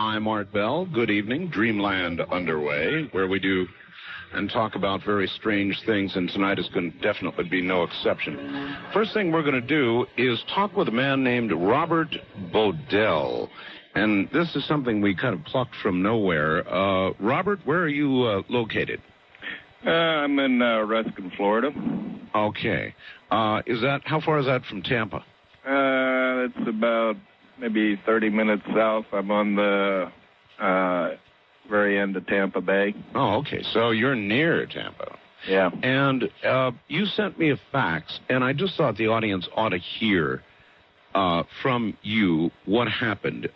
I'm Art Bell. Good evening. Dreamland underway, where we do and talk about very strange things, and tonight is going to definitely be no exception. First thing we're going to do is talk with a man named Robert Bodell. And this is something we kind of plucked from nowhere. Robert, where are you located? I'm in Ruskin, Florida. Okay. How far is that from Tampa? It's about maybe 30 minutes south. I'm on the very end of Tampa Bay. Oh, okay. So you're near Tampa. Yeah. And you sent me a fax, and I just thought the audience ought to hear from you what happened.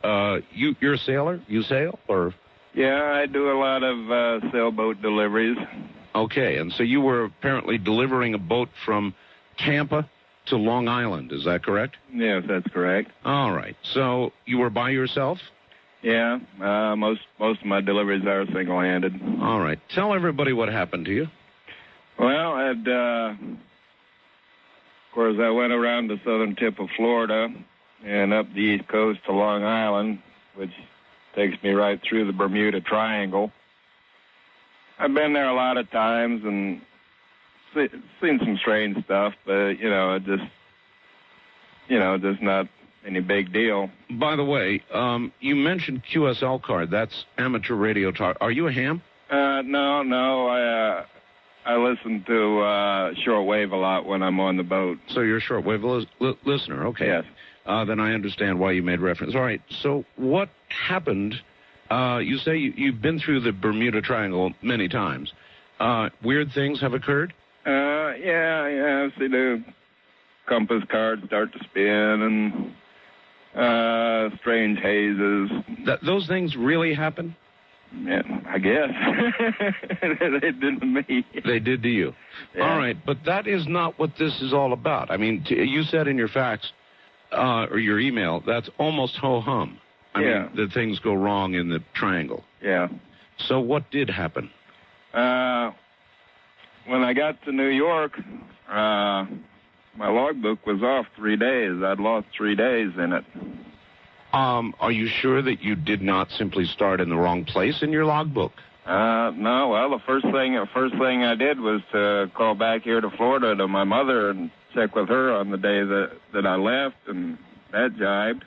You're a sailor? You sail? Or? Yeah, I do a lot of sailboat deliveries. Okay, and so you were apparently delivering a boat from Tampa to Long Island, is that correct? Yes, that's correct. All right. So you were by yourself? Yeah, most of my deliveries are single-handed. All right. Tell everybody what happened to you. Well, of course, I went around the southern tip of Florida and up the east coast to Long Island, which takes me right through the Bermuda Triangle. I've been there a lot of times and seen some strange stuff, but, just not any big deal. By the way, you mentioned QSL card. That's amateur radio talk. Are you a ham? No. I listen to shortwave a lot when I'm on the boat. So you're a shortwave listener. Okay. Yes. Then I understand why you made reference. All right. So what happened? You say you've been through the Bermuda Triangle many times. Weird things have occurred? Yeah. See the compass cards start to spin and strange hazes. Those things really happen? Yeah, I guess. They did to me. They did to you. Yeah. All right, but that is not what this is all about. I mean, you said in your fax or your email, that's almost ho-hum. I mean, that things go wrong in the triangle. Yeah. So what did happen? When I got to New York, my logbook was off 3 days. I'd lost 3 days in it. Are you sure that you did not simply start in the wrong place in your logbook? No. Well, the first thing I did was to call back here to Florida to my mother and check with her on the day that I left, and that jibed.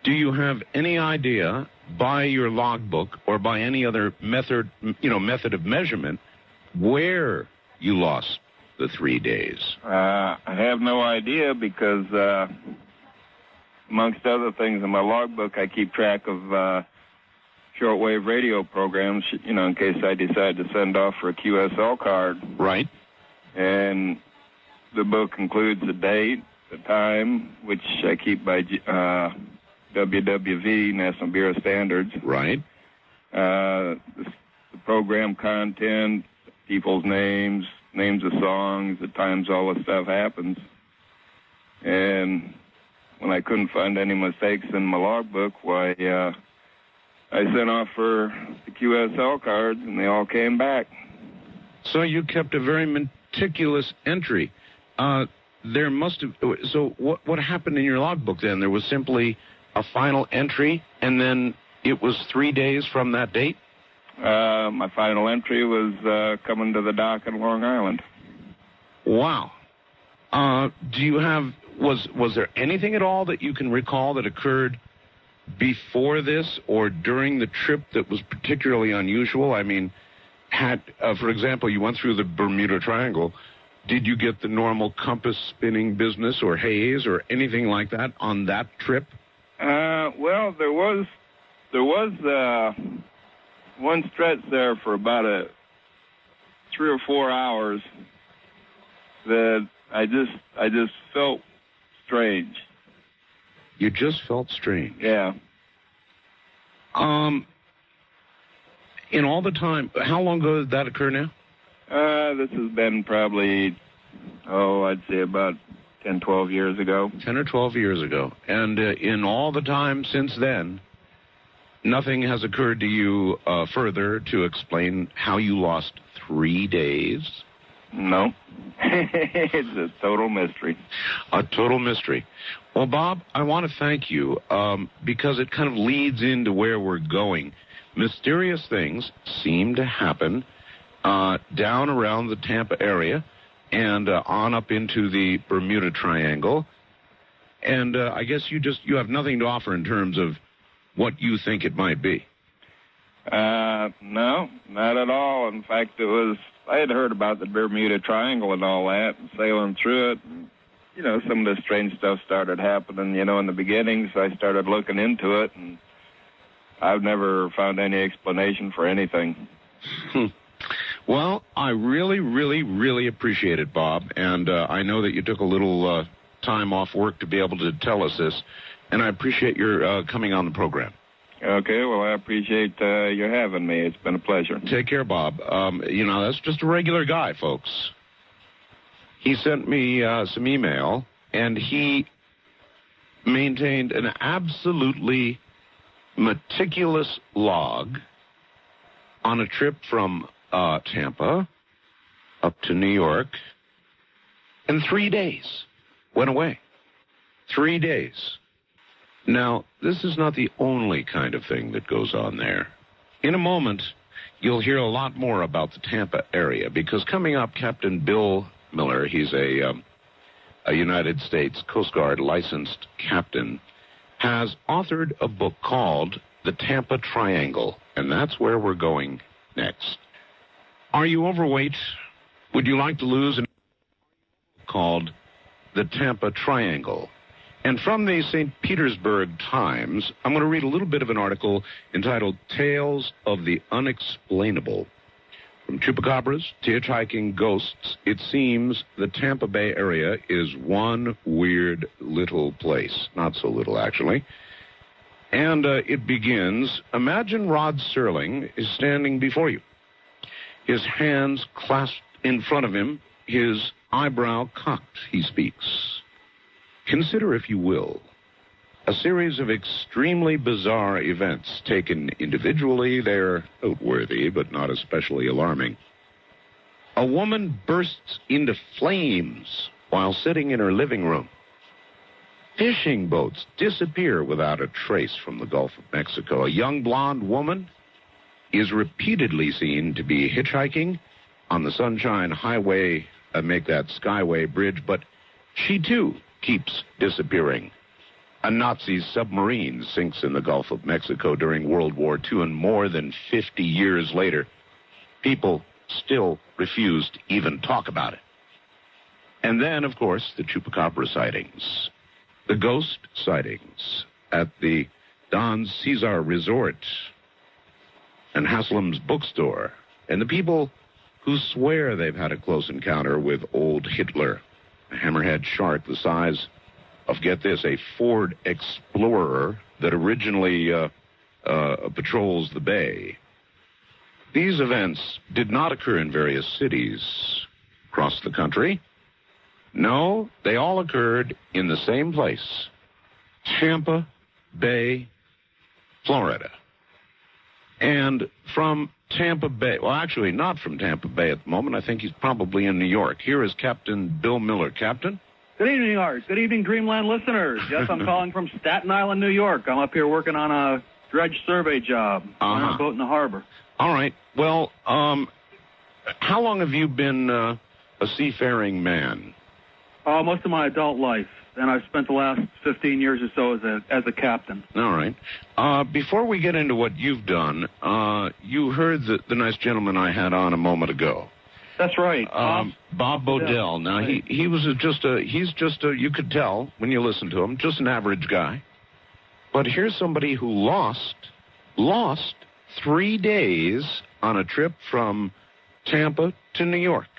Do you have any idea, by your logbook or by any other method of measurement, where you lost the 3 days? I have no idea because, amongst other things in my logbook, I keep track of shortwave radio programs, in case I decide to send off for a QSL card. Right. And the book includes the date, the time, which I keep by WWV, National Bureau of Standards. Right. The program content, people's names of songs, the times all the stuff happens. And when I couldn't find any mistakes in my logbook, why, I sent off for the QSL cards, and they all came back. So you kept a very meticulous entry. There must have... So what happened in your logbook then? There was simply a final entry, and then it was 3 days from that date? My final entry was coming to the dock in Long Island. Wow. Do you have... Was there anything at all that you can recall that occurred before this or during the trip that was particularly unusual? I mean, for example, you went through the Bermuda Triangle. Did you get the normal compass spinning business or haze or anything like that on that trip? Well, there was one stretch there for about 3 or 4 hours that I just felt strange. You just felt strange? Yeah. In all the time, how long ago did that occur now? This has been probably, I'd say about 10, 12 years ago. 10 or 12 years ago. And in all the time since then, nothing has occurred to you further to explain how you lost 3 days? No. It's a total mystery. A total mystery. Well, Bob, I want to thank you because it kind of leads into where we're going. Mysterious things seem to happen down around the Tampa area and on up into the Bermuda Triangle. And I guess you have nothing to offer in terms of what you think it might be. No, not at all. In fact, I had heard about the Bermuda Triangle and all that, and sailing through it. And, some of the strange stuff started happening, in the beginning, so I started looking into it, and I've never found any explanation for anything. Well, I really, really, really appreciate it, Bob, and I know that you took a little time off work to be able to tell us this, and I appreciate your coming on the program. Okay, well, I appreciate your having me. It's been a pleasure. Take care, Bob. That's just a regular guy, folks. He sent me some email, and he maintained an absolutely meticulous log on a trip from Tampa up to New York, and 3 days went away. 3 days. Now, this is not the only kind of thing that goes on there. In a moment, you'll hear a lot more about the Tampa area, because coming up, Captain Bill Miller, he's a United States Coast Guard licensed captain, has authored a book called The Tampa Triangle, and that's where we're going next. Are you overweight? Would you like to lose? Called The Tampa Triangle. And from the St. Petersburg Times, I'm going to read a little bit of an article entitled Tales of the Unexplainable. From chupacabras to hitchhiking ghosts, it seems the Tampa Bay area is one weird little place. Not so little, actually. And it begins, imagine Rod Serling is standing before you. His hands clasped in front of him, his eyebrow cocked, he speaks. Consider, if you will, a series of extremely bizarre events. Taken individually, they're noteworthy, but not especially alarming. A woman bursts into flames while sitting in her living room. Fishing boats disappear without a trace from the Gulf of Mexico. A young blonde woman is repeatedly seen to be hitchhiking on the Sunshine Highway, make that Skyway Bridge, but she too keeps disappearing. A Nazi submarine sinks in the Gulf of Mexico during World War II, and more than 50 years later, people still refuse to even talk about it. And then, of course, the chupacabra sightings, the ghost sightings at the Don Cesar Resort and Haslam's bookstore, and the people who swear they've had a close encounter with old Hitler, a hammerhead shark the size of, get this, a Ford Explorer that originally patrols the bay. These events did not occur in various cities across the country. No, they all occurred in the same place, Tampa Bay, Florida. And from Tampa Bay, well, actually not from Tampa Bay at the moment. I think he's probably in New York. Here is Captain Bill Miller. Captain? Good evening, Art. Good evening, Dreamland listeners. Yes, I'm calling from Staten Island, New York. I'm up here working on a dredge survey job on a boat in the harbor. All right. Well, how long have you been a seafaring man? Most of my adult life. And I've spent the last 15 years or so as a captain. All right. Before we get into what you've done, you heard the nice gentleman I had on a moment ago. That's right. Bob Bodell. Now, right. he's just a, you could tell when you listen to him, just an average guy. But here's somebody who lost 3 days on a trip from Tampa to New York.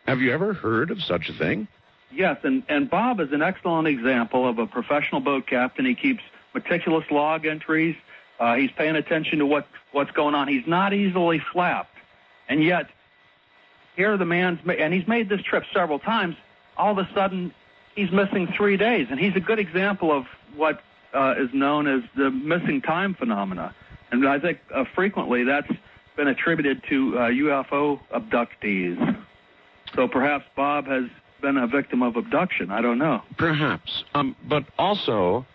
Have you ever heard of such a thing? Yes, and Bob is an excellent example of a professional boat captain. He keeps meticulous log entries. He's paying attention to what's going on. He's not easily flapped. And yet, here the man's, and he's made this trip several times, all of a sudden he's missing 3 days. And he's a good example of what is known as the missing time phenomena. And I think frequently that's been attributed to UFO abductees. So perhaps Bob has been a victim of abduction. I don't know. Perhaps. But also,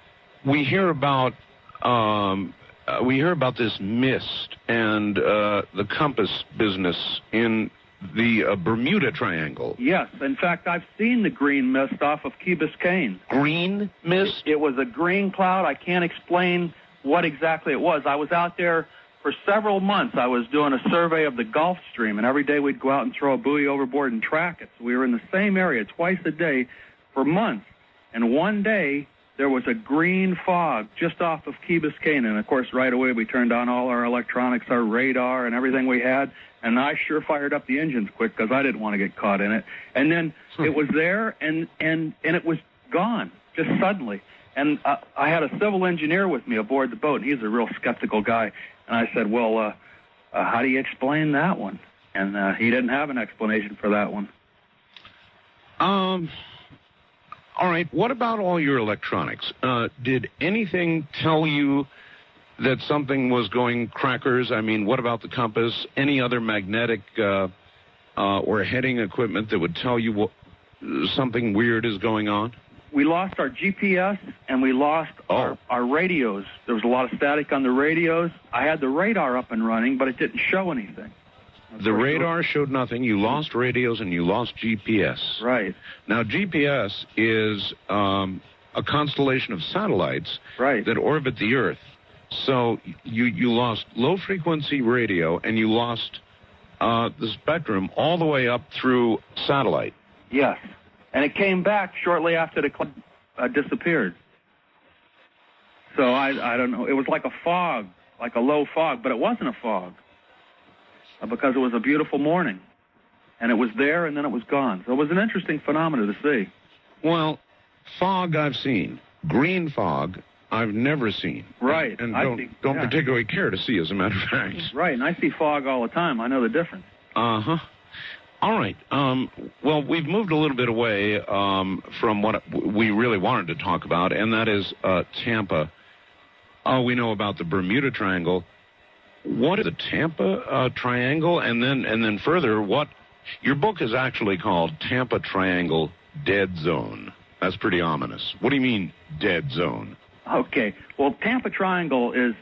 we hear about this mist and the compass business in the Bermuda Triangle. Yes. In fact, I've seen the green mist off of Key Biscayne. Green mist? It was a green cloud. I can't explain what exactly it was. I was out there for several months. I was doing a survey of the Gulf Stream, and every day we'd go out and throw a buoy overboard and track it. So we were in the same area twice a day for months. And one day, there was a green fog just off of Key Biscayne. And, of course, right away we turned on all our electronics, our radar, and everything we had. And I sure fired up the engines quick because I didn't want to get caught in it. And then it was there, and it was gone just suddenly. And I had a civil engineer with me aboard the boat, and he's a real skeptical guy. And I said, well, how do you explain that one? And he didn't have an explanation for that one. All right, what about all your electronics? Did anything tell you that something was going crackers? I mean, what about the compass? Any other magnetic or heading equipment that would tell you something weird is going on? We lost our GPS, and we lost our radios. There was a lot of static on the radios. I had the radar up and running, but it didn't show anything. The radar showed nothing. You lost radios, and you lost GPS. Right. Now, GPS is a constellation of satellites that orbit the Earth. So you lost low-frequency radio, and you lost the spectrum all the way up through satellite. Yes. And it came back shortly after the cloud disappeared. So I don't know. It was like a fog, like a low fog, but it wasn't a fog because it was a beautiful morning. And it was there, and then it was gone. So it was an interesting phenomenon to see. Well, fog I've seen. Green fog I've never seen. Right. And don't particularly care to see, as a matter of fact. Right, and I see fog all the time. I know the difference. Uh-huh. All right. Well, we've moved a little bit away from what we really wanted to talk about, and that is Tampa. We know about the Bermuda Triangle. What is the Tampa Triangle? And then further, what your book is actually called Tampa Triangle Dead Zone. That's pretty ominous. What do you mean, dead zone? Okay. Well, Tampa Triangle is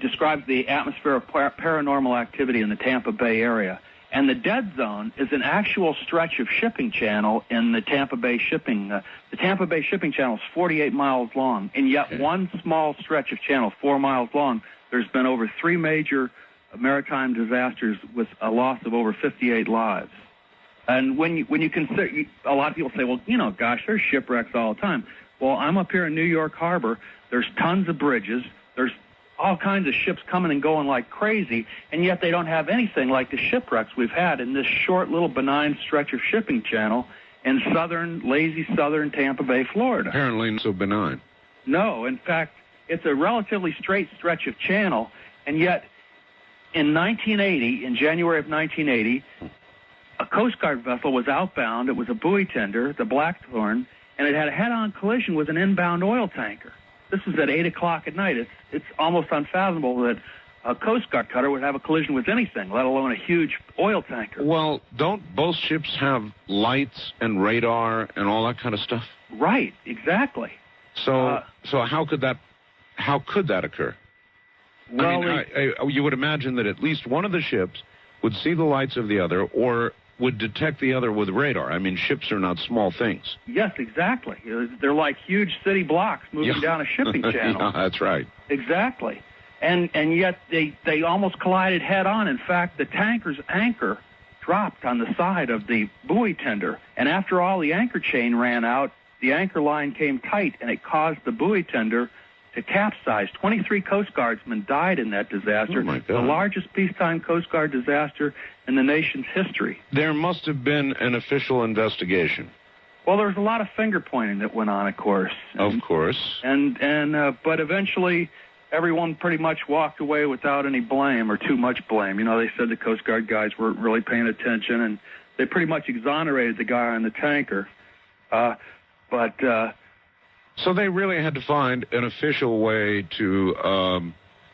describes the atmosphere of paranormal activity in the Tampa Bay area. And the dead zone is an actual stretch of shipping channel in the Tampa Bay shipping. The Tampa Bay shipping channel is 48 miles long, and yet one small stretch of channel, 4 miles long, there's been over 3 major maritime disasters with a loss of over 58 lives. And when you consider, a lot of people say, well, gosh, there's shipwrecks all the time. Well, I'm up here in New York Harbor. There's tons of bridges. There's all kinds of ships coming and going like crazy, and yet they don't have anything like the shipwrecks we've had in this short little benign stretch of shipping channel in lazy southern Tampa Bay, Florida. Apparently not so benign. No, in fact, it's a relatively straight stretch of channel, and yet in 1980, in January of 1980, a Coast Guard vessel was outbound. It was a buoy tender, the Blackthorn, and it had a head-on collision with an inbound oil tanker. This was at 8 o'clock at night. It's almost unfathomable that a Coast Guard cutter would have a collision with anything, let alone a huge oil tanker. Well, don't both ships have lights and radar and all that kind of stuff? Right, exactly. So how could that occur? Well, I mean, you would imagine that at least one of the ships would see the lights of the other or would detect the other with radar. I mean, ships are not small things. Yes, exactly. They're like huge city blocks moving down a shipping channel. Yeah, that's right. Exactly. And yet they almost collided head-on. In fact, the tanker's anchor dropped on the side of the buoy tender. And after all the anchor chain ran out, the anchor line came tight, and it caused the buoy tender to capsize. 23 Coast Guardsmen died in that disaster. Oh, my God. The largest peacetime Coast Guard disaster in the nation's history. There must have been an official investigation. Well, there was a lot of finger-pointing that went on, of course. Of course. But eventually, everyone pretty much walked away without any blame or too much blame. They said the Coast Guard guys weren't really paying attention, and they pretty much exonerated the guy on the tanker. So they really had to find an official way to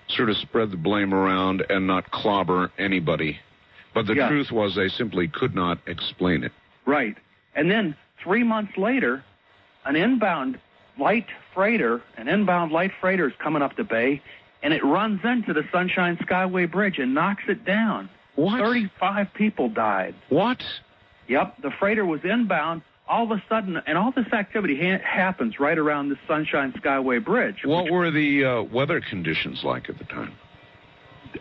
sort of spread the blame around and not clobber anybody. But the Yeah. truth was they simply could not explain it. Right. And then 3 months later, an inbound light freighter is coming up the bay, and it runs into the Sunshine Skyway Bridge and knocks it down. What? 35 people died. What? Yep, the freighter was inbound. All of a sudden, and all this activity happens right around the Sunshine Skyway Bridge. What were the weather conditions like at the time?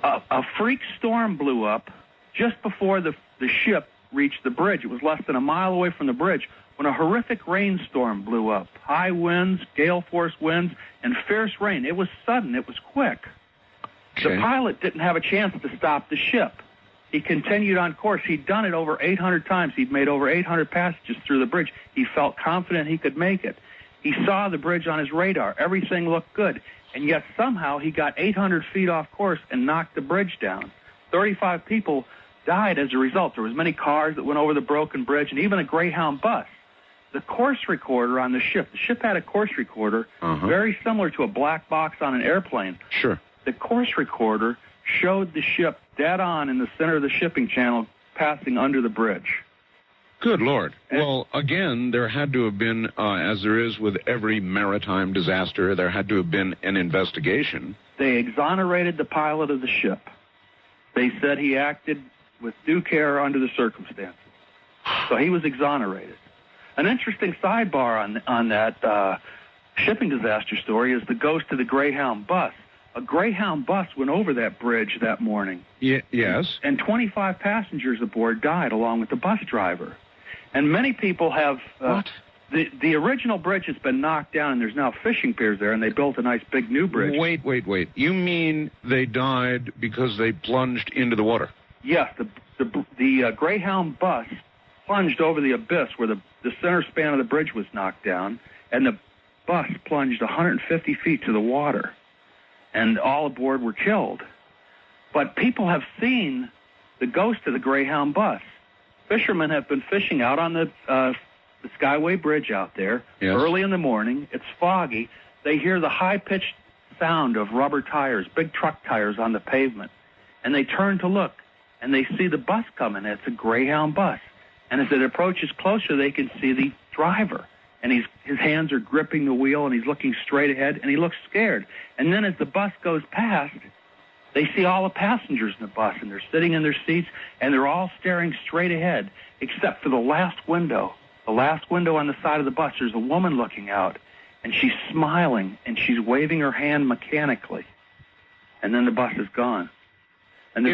A freak storm blew up just before the ship reached the bridge. It was less than a mile away from the bridge when a horrific rainstorm blew up. High winds, gale force winds, and fierce rain. It was sudden. It was quick. Okay. The pilot didn't have a chance to stop the ship. He continued on course. He'd done it over 800 times. He'd made over 800 passages through the bridge. He felt confident he could make it. He saw the bridge on his radar. Everything looked good. And yet somehow he got 800 feet off course and knocked the bridge down. 35 people died as a result. There was many cars that went over the broken bridge and even a Greyhound bus. The course recorder on the ship had a course recorder very similar to a black box on an airplane. Sure. The course recorder showed the ship dead on in the center of the shipping channel passing under the bridge. Good Lord. Well, again, there had to have been, as there is with every maritime disaster, there had to have been an investigation. They exonerated the pilot of the ship. They said he acted with due care under the circumstances. So he was exonerated. An interesting sidebar on that shipping disaster story is the ghost of the Greyhound bus. A Greyhound bus went over that bridge that morning. Yes. And 25 passengers aboard died along with the bus driver. And many people have... What? The original bridge has been knocked down, and there's now fishing piers there, and they built a nice big new bridge. Wait. You mean they died because they plunged into the water? Yes, the Greyhound bus plunged over the abyss where the center span of the bridge was knocked down, and the bus plunged 150 feet to the water, and all aboard were killed. But people have seen the ghost of the Greyhound bus. Fishermen have been fishing out on the Skyway Bridge out there early in the morning. It's foggy. They hear the high-pitched sound of rubber tires, big truck tires on the pavement, and they turn to look, and they see the bus coming. It's a Greyhound bus. And as it approaches closer, they can see the driver. And his hands are gripping the wheel, and he's looking straight ahead, and he looks scared. And then as the bus goes past, they see all the passengers in the bus, and they're sitting in their seats, and they're all staring straight ahead, except for the last window. The last window on the side of the bus, there's a woman looking out, and she's smiling, and she's waving her hand mechanically. And then the bus is gone. And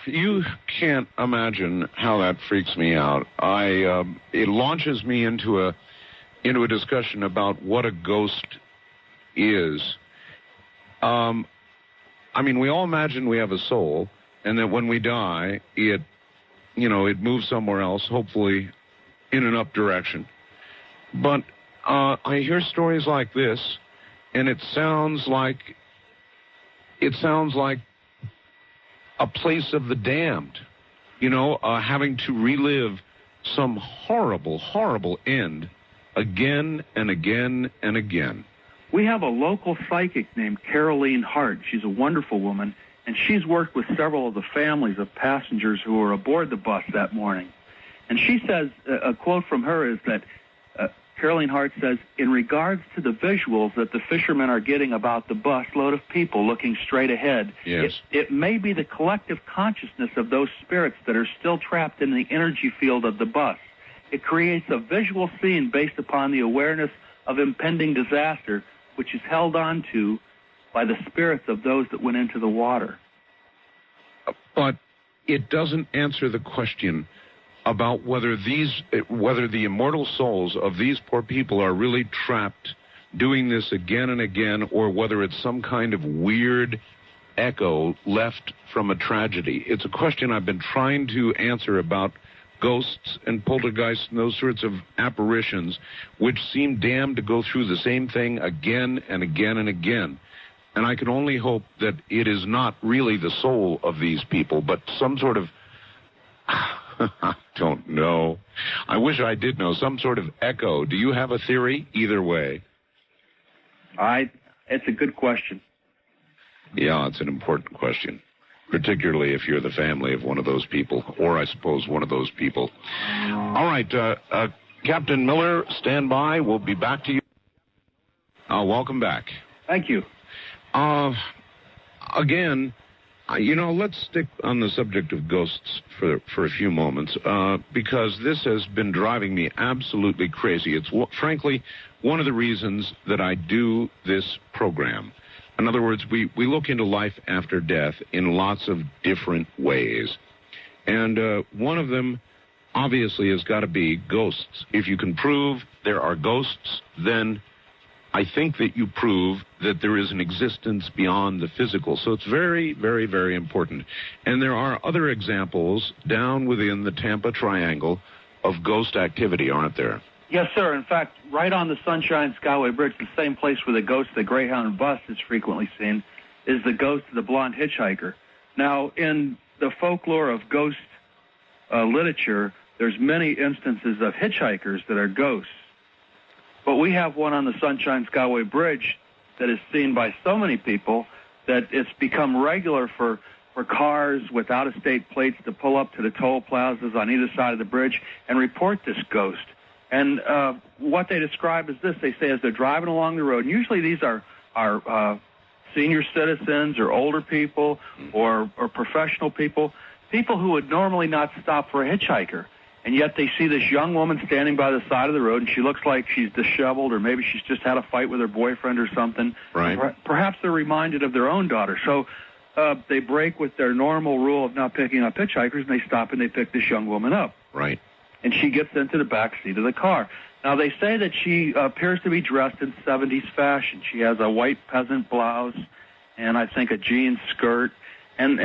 you can't imagine how that freaks me out. It launches me into a discussion about what a ghost is. We all imagine we have a soul, and that when we die, it moves somewhere else, hopefully in an up direction. But I hear stories like this, and it sounds like a place of the damned, having to relive some horrible, horrible end again and again and again. We have a local psychic named Caroline Hart. She's a wonderful woman, and she's worked with several of the families of passengers who were aboard the bus that morning. And she says, a quote from her is that, Caroline Hart says, in regards to the visuals that the fishermen are getting about the bus load of people looking straight ahead, it may be the collective consciousness of those spirits that are still trapped in the energy field of the bus. It creates a visual scene based upon the awareness of impending disaster, which is held on to by the spirits of those that went into the water. But it doesn't answer the question about whether the immortal souls of these poor people are really trapped doing this again and again, or whether it's some kind of weird echo left from a tragedy. It's a question I've been trying to answer about ghosts and poltergeists and those sorts of apparitions, which seem damned to go through the same thing again and again and again. And I can only hope that it is not really the soul of these people, but some sort of... I don't know. I wish I did know. Some sort of echo. Do you have a theory? Either way. It's a good question. Yeah, it's an important question. particularly if you're the family of one of those people, or I suppose one of those people. All right, Captain Miller, stand by. We'll be back to you. Welcome back. Thank you. Again, let's stick on the subject of ghosts for a few moments, because this has been driving me absolutely crazy. It's frankly one of the reasons that I do this program. In other words, we look into life after death in lots of different ways. And one of them, obviously, has got to be ghosts. If you can prove there are ghosts, then I think that you prove that there is an existence beyond the physical. So it's very, very, very important. And there are other examples down within the Tampa Triangle of ghost activity, aren't there? Yes, sir. In fact, right on the Sunshine Skyway Bridge, the same place where the ghost of the Greyhound bus is frequently seen, is the ghost of the blonde hitchhiker. Now, in the folklore of ghost literature, there's many instances of hitchhikers that are ghosts. But we have one on the Sunshine Skyway Bridge that is seen by so many people that it's become regular for cars with out-of-state plates to pull up to the toll plazas on either side of the bridge and report this ghost. And what they describe is this. They say as they're driving along the road, and usually these are senior citizens or older people or professional people who would normally not stop for a hitchhiker. And yet they see this young woman standing by the side of the road, and she looks like she's disheveled, or maybe she's just had a fight with her boyfriend or something. Right. Perhaps they're reminded of their own daughter. So they break with their normal rule of not picking up hitchhikers, and they stop and they pick this young woman up. Right. And she gets into the back seat of the car. Now, they say that she appears to be dressed in 70s fashion. She has a white peasant blouse and I think a jean skirt and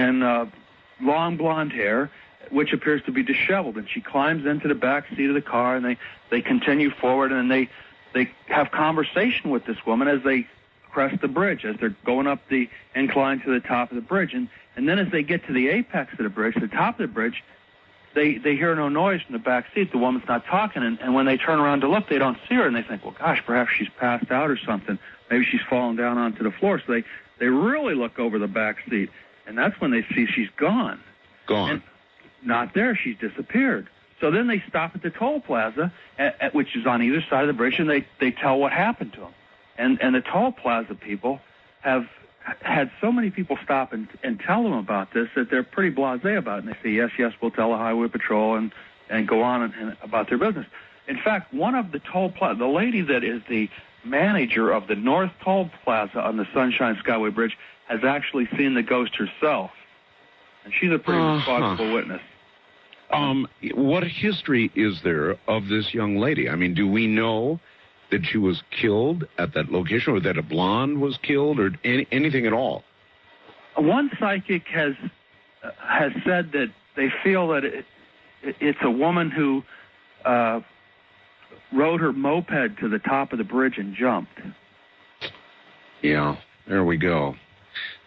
long blonde hair, which appears to be disheveled. And she climbs into the back seat of the car, and they continue forward, and they have conversation with this woman as they crest the bridge, as they're going up the incline to the top of the bridge. And then as they get to the apex of the bridge, the top of the bridge, they hear no noise from the back seat. The woman's not talking, and when they turn around to look, they don't see her, and they think, well, gosh, perhaps she's passed out or something. Maybe she's fallen down onto the floor. So they really look over the back seat, and that's when they see she's gone. Gone. And not there. She's disappeared. So then they stop at the toll plaza, which is on either side of the bridge, and they tell what happened to them. And the toll plaza people have had so many people stop and tell them about this that they're pretty blasé about it. And they say, yes, we'll tell the highway patrol and go on and about their business. In fact, one of the toll plaza, the lady that is the manager of the North Toll Plaza on the Sunshine Skyway Bridge, has actually seen the ghost herself. And she's a pretty responsible witness. What history is there of this young lady? I mean, do we know that she was killed at that location, or that a blonde was killed, or anything at all? One psychic has said that they feel that it's a woman who rode her moped to the top of the bridge and jumped. Yeah, there we go.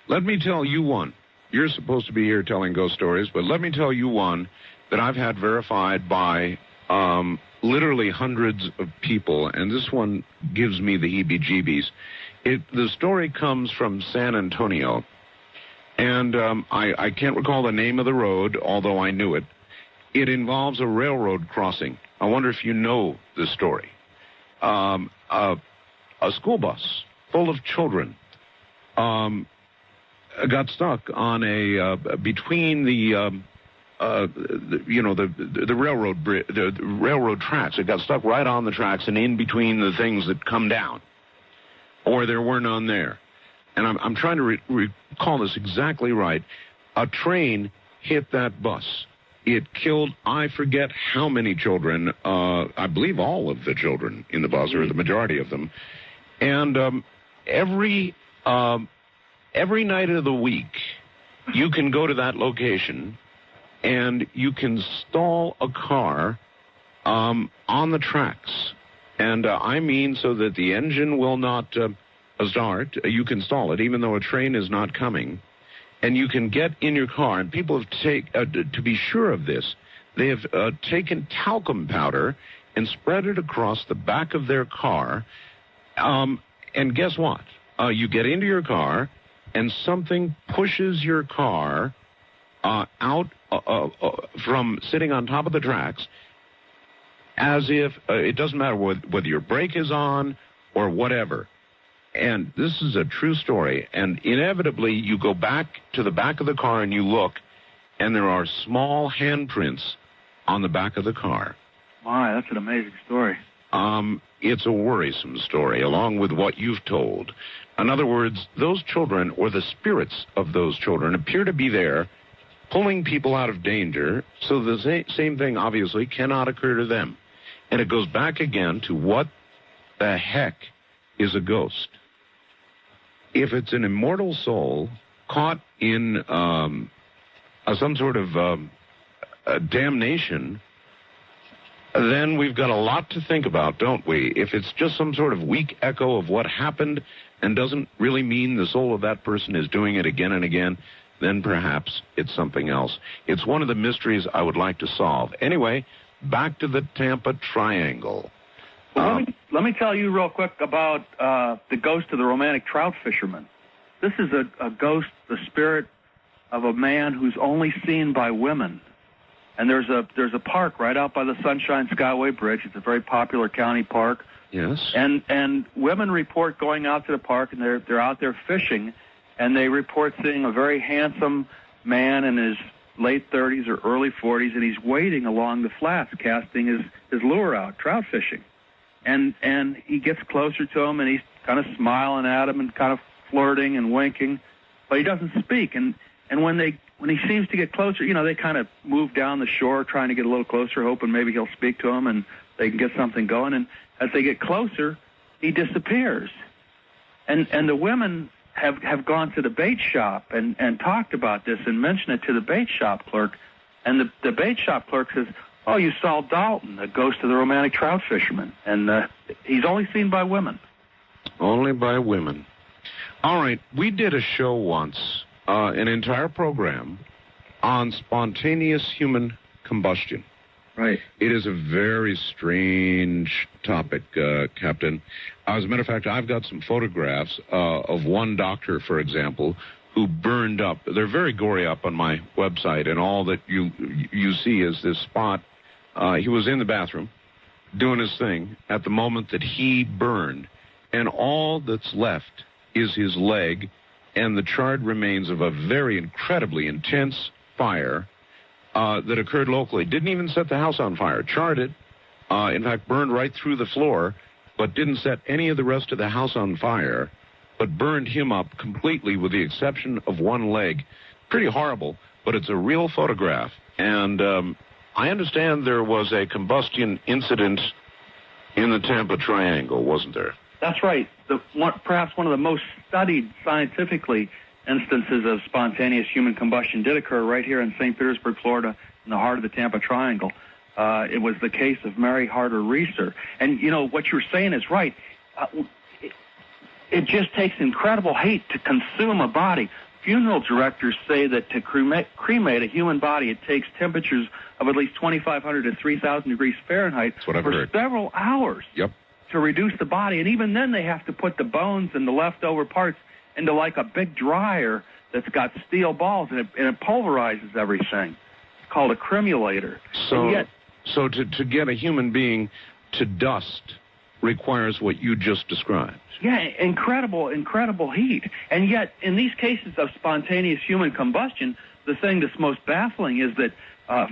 Let me tell you one. You're supposed to be here telling ghost stories, but let me tell you one that I've had verified by literally hundreds of people, and this one gives me the heebie-jeebies. The story comes from San Antonio, and I can't recall the name of the road, although I knew it. It involves a railroad crossing. I wonder if you know this story. A school bus full of children got stuck on between the railroad tracks. It got stuck right on the tracks and in between the things that come down, or there were none there. And I'm trying to recall this exactly right. A train hit that bus. It killed, I forget how many children, I believe all of the children in the bus, or the majority of them. And every night of the week, you can go to that location and you can stall a car on the tracks. And I mean so that the engine will not start. You can stall it, even though a train is not coming. And you can get in your car, and people have to be sure of this, they have taken talcum powder and spread it across the back of their car. And guess what? You get into your car, and something pushes your car out from sitting on top of the tracks, as if it doesn't matter whether your brake is on or whatever. And this is a true story. And inevitably, you go back to the back of the car and you look, and there are small handprints on the back of the car. My, that's an amazing story. It's a worrisome story, along with what you've told. In other words, those children, or the spirits of those children, appear to be there, pulling people out of danger, so the same thing, obviously, cannot occur to them. And it goes back again to what the heck is a ghost. If it's an immortal soul caught in some sort of damnation, then we've got a lot to think about, don't we? If it's just some sort of weak echo of what happened and doesn't really mean the soul of that person is doing it again and again, then perhaps it's something else. It's one of the mysteries I would like to solve. Anyway, back to the Tampa Triangle. Well, let me tell you real quick about the ghost of the romantic trout fisherman. This is a ghost, the spirit of a man who's only seen by women. And there's a park right out by the Sunshine Skyway Bridge. It's a very popular county park. Yes. And women report going out to the park, and they're out there fishing, and they report seeing a very handsome man in his late 30s or early 40s, and he's waiting along the flats, casting his lure out, trout fishing. And he gets closer to him, and he's kind of smiling at him and kind of flirting and winking, but he doesn't speak. And when he seems to get closer, they kind of move down the shore, trying to get a little closer, hoping maybe he'll speak to him and they can get something going. And as they get closer, he disappears. And the women have gone to the bait shop and talked about this and mentioned it to the bait shop clerk. And the bait shop clerk says, "Oh, you saw Dalton, the ghost of the romantic trout fisherman." And he's only seen by women. Only by women. All right, we did a show once, an entire program, on spontaneous human combustion. Right. It is a very strange topic, Captain. As a matter of fact, I've got some photographs of one doctor, for example, who burned up. They're very gory up on my website, and all that you see is this spot. He was in the bathroom doing his thing at the moment that he burned, and all that's left is his leg and the charred remains of a very incredibly intense fire that occurred locally. Didn't even set the house on fire. Charred it, in fact, burned right through the floor, but didn't set any of the rest of the house on fire, but burned him up completely with the exception of one leg. Pretty horrible, but it's a real photograph. And I understand there was a combustion incident in the Tampa Triangle, wasn't there? That's right. Perhaps one of the most studied scientifically instances of spontaneous human combustion did occur right here in St. Petersburg, Florida, in the heart of the Tampa Triangle. It was the case of Mary Harder Reeser. And, what you're saying is right. It just takes incredible heat to consume a body. Funeral directors say that to cremate a human body, it takes temperatures of at least 2,500 to 3,000 degrees Fahrenheit for several hours. Yep. To reduce the body. And even then they have to put the bones and the leftover parts into like a big dryer that's got steel balls, and it pulverizes everything. It's called a cremulator. So to get a human being to dust requires what you just described. Yeah, incredible heat. And yet, in these cases of spontaneous human combustion, the thing that's most baffling is that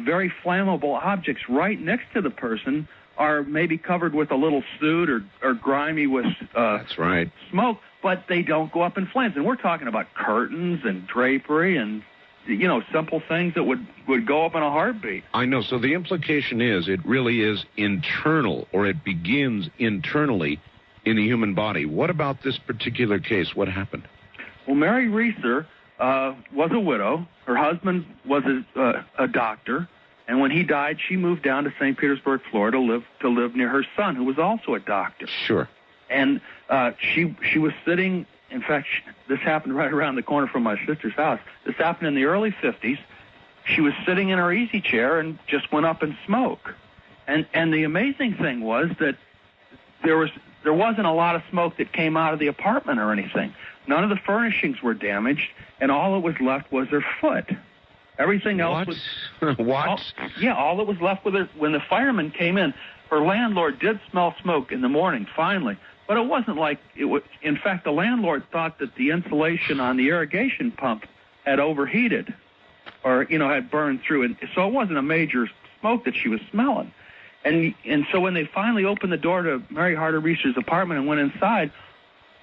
very flammable objects right next to the person are maybe covered with a little soot or grimy with that's right. smoke, but they don't go up in flames. And we're talking about curtains and drapery and, simple things that would go up in a heartbeat. I know. So the implication is it really is internal, or it begins internally in the human body. What about this particular case? What happened? Well, Mary Reeser was a widow. Her husband was a doctor. And when he died, she moved down to St. Petersburg, Florida, to live near her son, who was also a doctor. Sure. And she was sitting. In fact, this happened right around the corner from my sister's house. This happened in the early 50s. She was sitting in her easy chair and just went up in smoke. And the amazing thing was that there wasn't a lot of smoke that came out of the apartment or anything. None of the furnishings were damaged, and all that was left was her foot. Everything else was... What? All that was left with her, when the firemen came in, her landlord did smell smoke in the morning, finally. But it wasn't like it was. In fact, the landlord thought that the insulation on the irrigation pump had overheated or, had burned through. And so it wasn't a major smoke that she was smelling. And so when they finally opened the door to Mary Harder Reeser's apartment and went inside,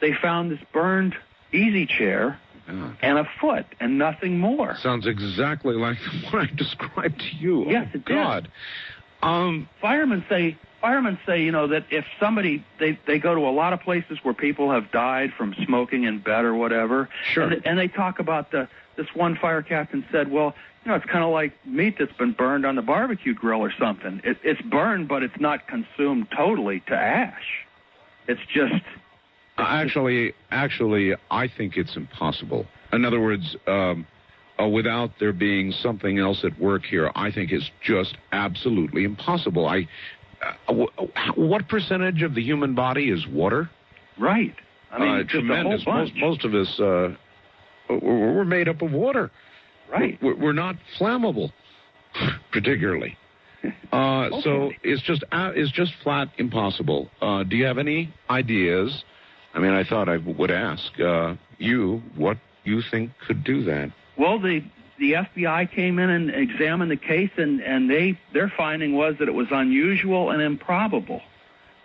they found this burned easy chair and a foot and nothing more. Sounds exactly like what I described to you. Yes, it God. Did. Firemen say, that if somebody, they go to a lot of places where people have died from smoking in bed or whatever. Sure. And they talk about this one fire captain said, well, it's kind of like meat that's been burned on the barbecue grill or something. It's burned, but it's not consumed totally to ash. It's just... Actually, I think it's impossible. In other words, without there being something else at work here, I think it's just absolutely impossible. What percentage of the human body is water? Right. I mean, tremendous. A whole bunch. Most of us, we're made up of water. Right. We're not flammable, particularly. So it's just flat impossible. Do you have any ideas? I mean, I thought I would ask you what you think could do that. Well, the FBI came in and examined the case, and their finding was that it was unusual and improbable.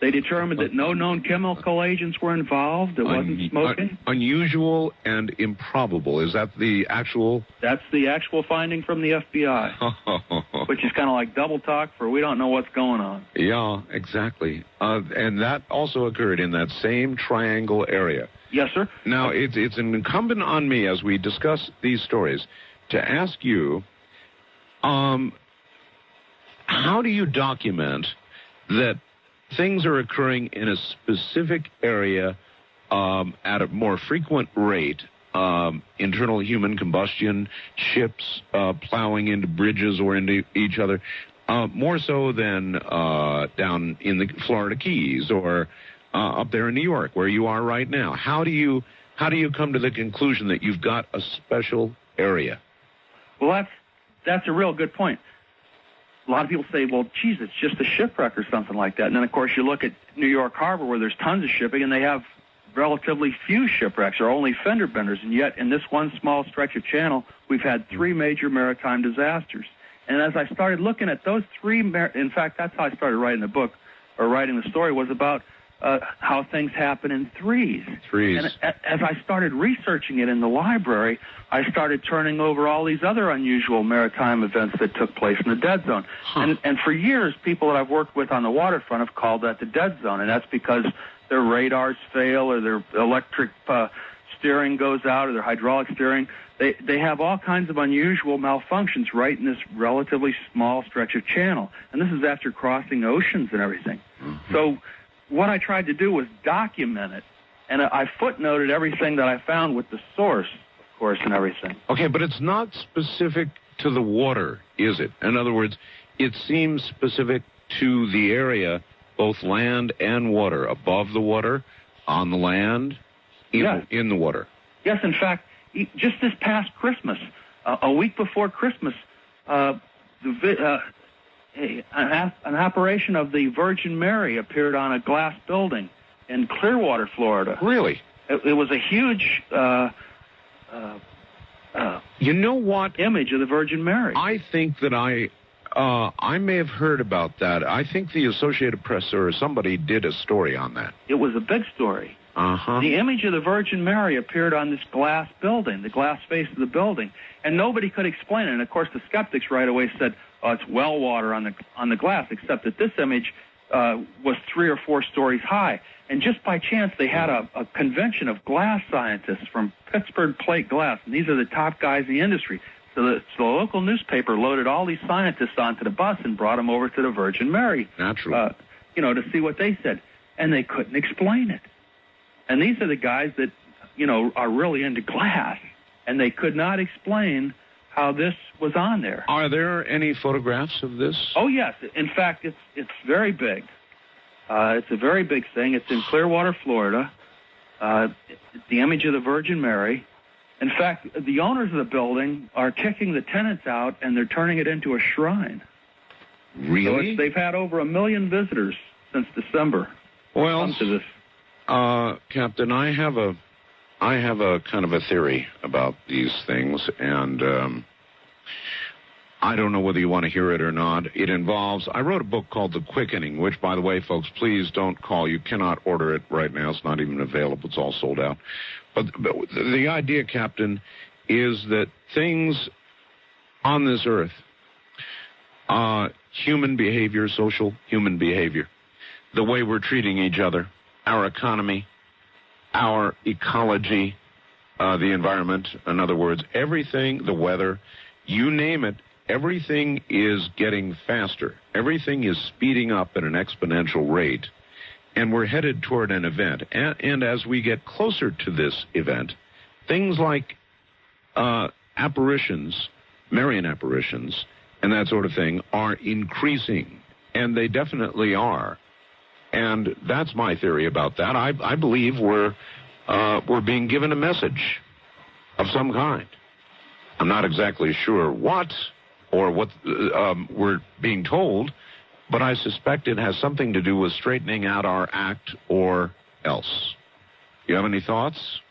They determined that no known chemical agents were involved. It wasn't smoking. Unusual and improbable. Is that the actual? That's the actual finding from the FBI, which is kind of like double talk for we don't know what's going on. Yeah, exactly. And that also occurred in that same triangle area. Yes, sir. Now, it's incumbent on me as we discuss these stories to ask you, how do you document that things are occurring in a specific area at a more frequent rate, internal human combustion, ships plowing into bridges or into each other, more so than down in the Florida Keys or up there in New York where you are right now? How do you come to the conclusion that you've got a special area? Well, that's a real good point. A lot of people say, well, geez, it's just a shipwreck or something like that. And then, of course, you look at New York Harbor where there's tons of shipping, and they have relatively few shipwrecks or only fender benders. And yet, in this one small stretch of channel, we've had 3 major maritime disasters. And as I started looking at those 3, in fact, that's how I started writing the book, or writing the story, was about how things happen in threes. And as I started researching it in the library, I started turning over all these other unusual maritime events that took place in the dead zone. And for years, people that I've worked with on the waterfront have called that the dead zone, and that's because their radars fail or their electric steering goes out or their hydraulic steering. They have all kinds of unusual malfunctions right in this relatively small stretch of channel. And this is after crossing oceans and everything. Mm-hmm. So what I tried to do was document it, and I footnoted everything that I found with the source, of course, and everything. Okay, but it's not specific to the water, is it? In other words, it seems specific to the area, both land and water, above the water, on the land, in the water. Yes, in fact, just this past Christmas, a week before Christmas, an apparition of the Virgin Mary appeared on a glass building in Clearwater, Florida. Really? It was a huge, you know what? Image of the Virgin Mary. I think that I may have heard about that. I think the Associated Press or somebody did a story on that. It was a big story. Uh-huh. The image of the Virgin Mary appeared on this glass building, the glass face of the building, and nobody could explain it. And of course, the skeptics right away said, "Oh, it's well water on the glass." Except that this image was 3 or 4 stories high, and just by chance, they had a convention of glass scientists from Pittsburgh Plate Glass, and these are the top guys in the industry. So the local newspaper loaded all these scientists onto the bus and brought them over to the Virgin Mary, naturally, to see what they said, and they couldn't explain it. And these are the guys that, are really into glass, and they could not explain how this was on there. Are there any photographs of this? Oh, yes. In fact, it's very big. It's a very big thing. It's in Clearwater, Florida. It's the image of the Virgin Mary. In fact, the owners of the building are kicking the tenants out, and they're turning it into a shrine. Really? So they've had over 1 million visitors since December. Well, to this. Captain, I have a kind of a theory about these things, and I don't know whether you want to hear it or not. It involves, I wrote a book called The Quickening, which, by the way, folks, please don't call. You cannot order it right now. It's not even available. It's all sold out. But the idea, Captain, is that things on this earth, human behavior, social human behavior, the way we're treating each other, our economy, our ecology, the environment, in other words, everything, the weather, you name it, everything is getting faster. Everything is speeding up at an exponential rate, and we're headed toward an event. And as we get closer to this event, things like apparitions, Marian apparitions, and that sort of thing are increasing, and they definitely are. And that's my theory about that. I believe we're being given a message of some kind. I'm not exactly sure what or what we're being told, but I suspect it has something to do with straightening out our act or else. You have any thoughts?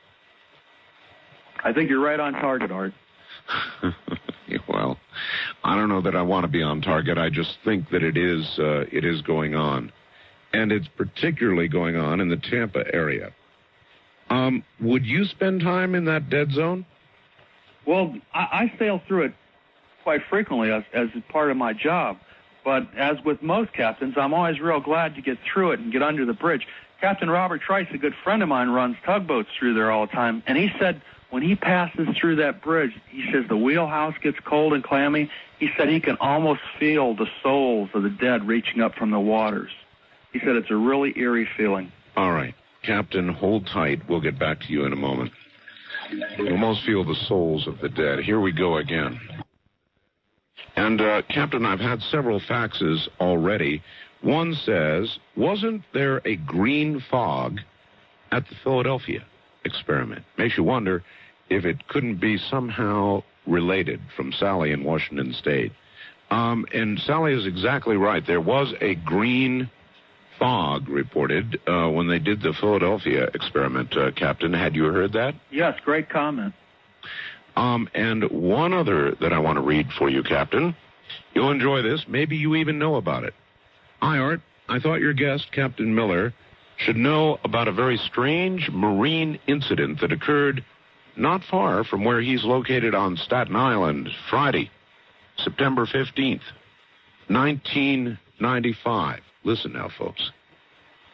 I think you're right on target, Art. Well, I don't know that I want to be on target. I just think that it is going on. And it's particularly going on in the Tampa area. Would you spend time in that dead zone? Well, I sail through it quite frequently as part of my job. But as with most captains, I'm always real glad to get through it and get under the bridge. Captain Robert Trice, a good friend of mine, runs tugboats through there all the time. And he said when he passes through that bridge, he says the wheelhouse gets cold and clammy. He said he can almost feel the souls of the dead reaching up from the waters. He said it's a really eerie feeling. All right. Captain, hold tight. We'll get back to you in a moment. You almost feel the souls of the dead. Here we go again. And, Captain, I've had several faxes already. One says, wasn't there a green fog at the Philadelphia experiment? Makes you wonder if it couldn't be somehow related from Sally in Washington State. And Sally is exactly right. There was a green fog reported when they did the Philadelphia experiment, Captain. Had you heard that? Yes, great comment. And one other that I want to read for you, Captain. You'll enjoy this. Maybe you even know about it. Hi, Art. I thought your guest, Captain Miller, should know about a very strange marine incident that occurred not far from where he's located on Staten Island, Friday, September 15th, 1995. Listen now, folks.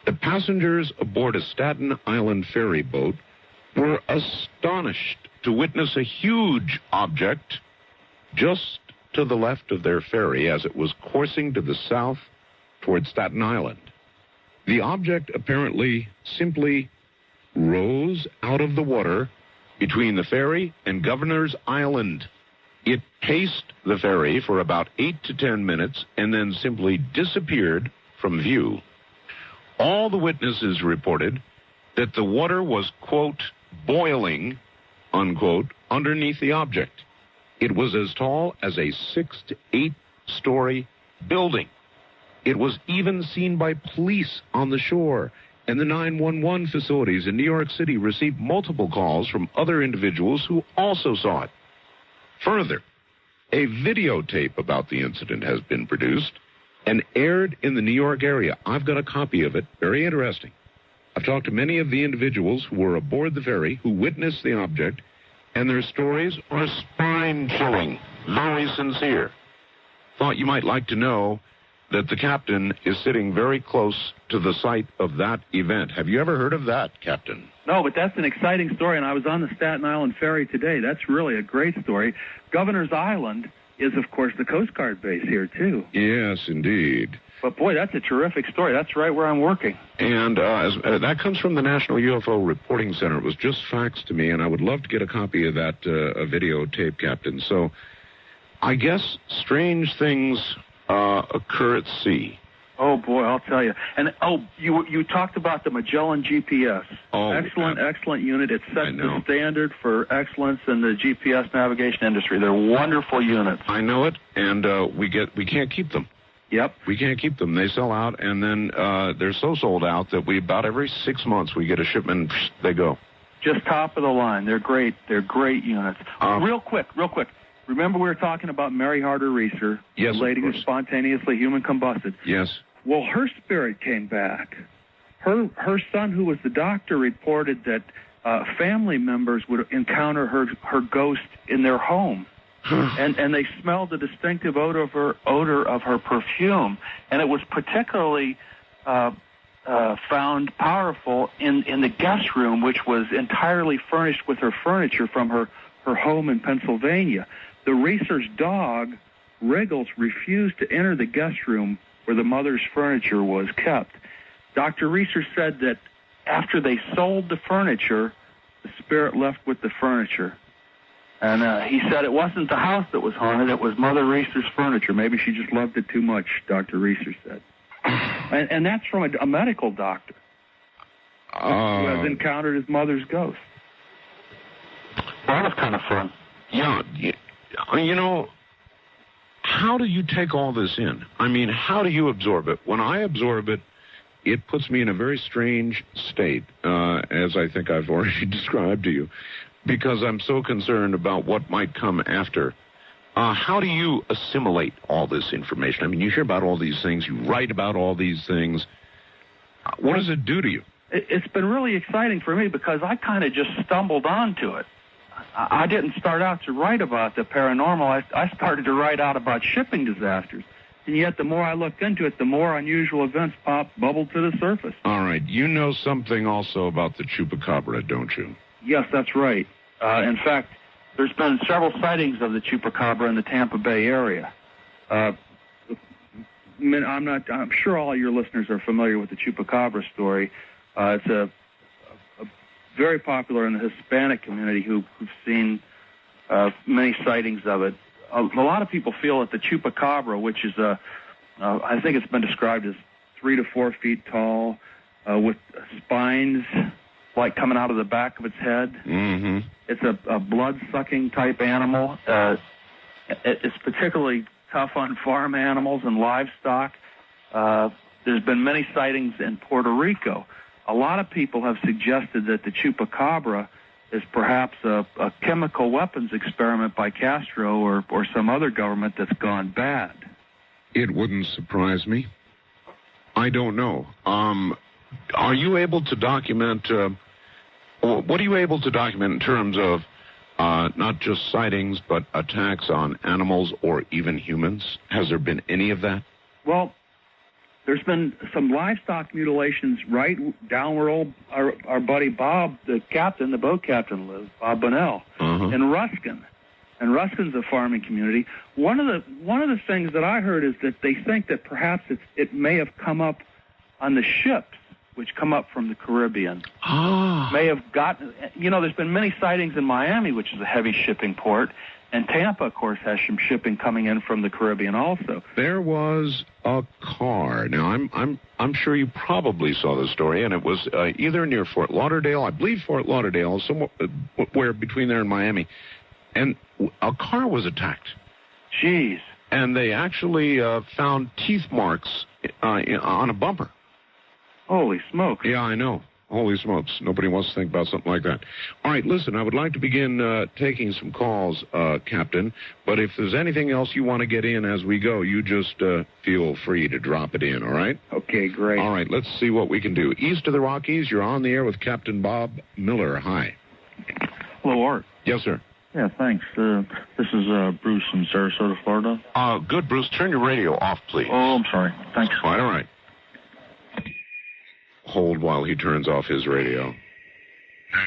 The passengers aboard a Staten Island ferry boat were astonished to witness a huge object just to the left of their ferry as it was coursing to the south toward Staten Island. The object apparently simply rose out of the water between the ferry and Governor's Island. It paced the ferry for about 8 to 10 minutes and then simply disappeared from view. All the witnesses reported that the water was, quote, boiling, unquote, underneath the object. It was as tall as a 6 to 8 story building. It was even seen by police on the shore, and the 911 facilities in New York City received multiple calls from other individuals who also saw it. Further, a videotape about the incident has been produced and aired in the New York area. I've got a copy of it. Very interesting. I've talked to many of the individuals who were aboard the ferry who witnessed the object, and their stories are spine-chilling, very sincere. Thought you might like to know that the captain is sitting very close to the site of that event. Have you ever heard of that, Captain? No, but that's an exciting story, and I was on the Staten Island ferry today. That's really a great story. Governor's Island is, of course, the Coast Guard base here, too. Yes, indeed. But, boy, that's a terrific story. That's right where I'm working. And that comes from the National UFO Reporting Center. It was just faxed to me, and I would love to get a copy of that videotape, Captain. So I guess strange things occur at sea. Oh, boy, I'll tell you. And, you talked about the Magellan GPS. Oh, excellent unit. It sets the standard for excellence in the GPS navigation industry. They're wonderful units. I know it, and we can't keep them. Yep. We can't keep them. They sell out, and then they're so sold out that about every 6 months we get a shipment, and they go. Just top of the line. They're great. They're great units. Real quick. Remember we were talking about Mary Harder Reeser, yes, the lady who spontaneously human combusted. Yes. Well, her spirit came back. Her son, who was the doctor, reported that family members would encounter her ghost in their home, and they smelled the distinctive odor of her perfume, and it was particularly found powerful in the guest room, which was entirely furnished with her furniture from her home in Pennsylvania. The Reeser's dog, Wriggles, refused to enter the guest room where the mother's furniture was kept. Dr. Reeser said that after they sold the furniture, the spirit left with the furniture. And he said it wasn't the house that was haunted, it was Mother Reeser's furniture. Maybe she just loved it too much, Dr. Reeser said. And that's from a medical doctor who has encountered his mother's ghost. Well, that was kind of fun. Yeah, you know, how do you take all this in? I mean, how do you absorb it? When I absorb it, it puts me in a very strange state, as I think I've already described to you, because I'm so concerned about what might come after. How do you assimilate all this information? I mean, you hear about all these things, you write about all these things. What does it do to you? It's been really exciting for me because I kind of just stumbled onto it. I didn't start out to write about the paranormal. I started to write out about shipping disasters. And yet the more I looked into it, the more unusual events bubbled to the surface. All right. You know something also about the Chupacabra, don't you? Yes, that's right. In fact, there's been several sightings of the Chupacabra in the Tampa Bay area. I'm sure all your listeners are familiar with the Chupacabra story. It's very popular in the Hispanic community who've seen many sightings of it. A lot of people feel that the Chupacabra, which is I think it's been described as 3 to 4 feet tall, with spines like coming out of the back of its head. Mm-hmm. It's a blood-sucking type animal. It's particularly tough on farm animals and livestock. There's been many sightings in Puerto Rico. A lot of people have suggested that the Chupacabra is perhaps a chemical weapons experiment by Castro or some other government that's gone bad. It wouldn't surprise me. I don't know. Are you able to document, what are you able to document in terms of not just sightings, but attacks on animals or even humans? Has there been any of that? Well, there's been some livestock mutilations right down where our buddy Bob, the captain, the boat captain, lives, Bob Bunnell, in Ruskin. And Ruskin's a farming community. One of the things that I heard is that they think that perhaps it may have come up on the ships which come up from the Caribbean. May have gotten, there's been many sightings in Miami, which is a heavy shipping port. And Tampa, of course, has some shipping coming in from the Caribbean also. There was a car. Now, I'm sure you probably saw the story, and it was either near Fort Lauderdale, I believe Fort Lauderdale, somewhere between there and Miami, and a car was attacked. Jeez. And they actually found teeth marks on a bumper. Holy smokes. Yeah, I know. Holy smokes. Nobody wants to think about something like that. All right, listen, I would like to begin taking some calls, Captain, but if there's anything else you want to get in as we go, you just feel free to drop it in, all right? Okay, great. All right, let's see what we can do. East of the Rockies, you're on the air with Captain Bob Miller. Hi. Hello, Art. Yes, sir. Yeah, thanks. This is Bruce in Sarasota, Florida. Good, Bruce. Turn your radio off, please. Oh, I'm sorry. Thanks. Quite all right. Hold while he turns off his radio.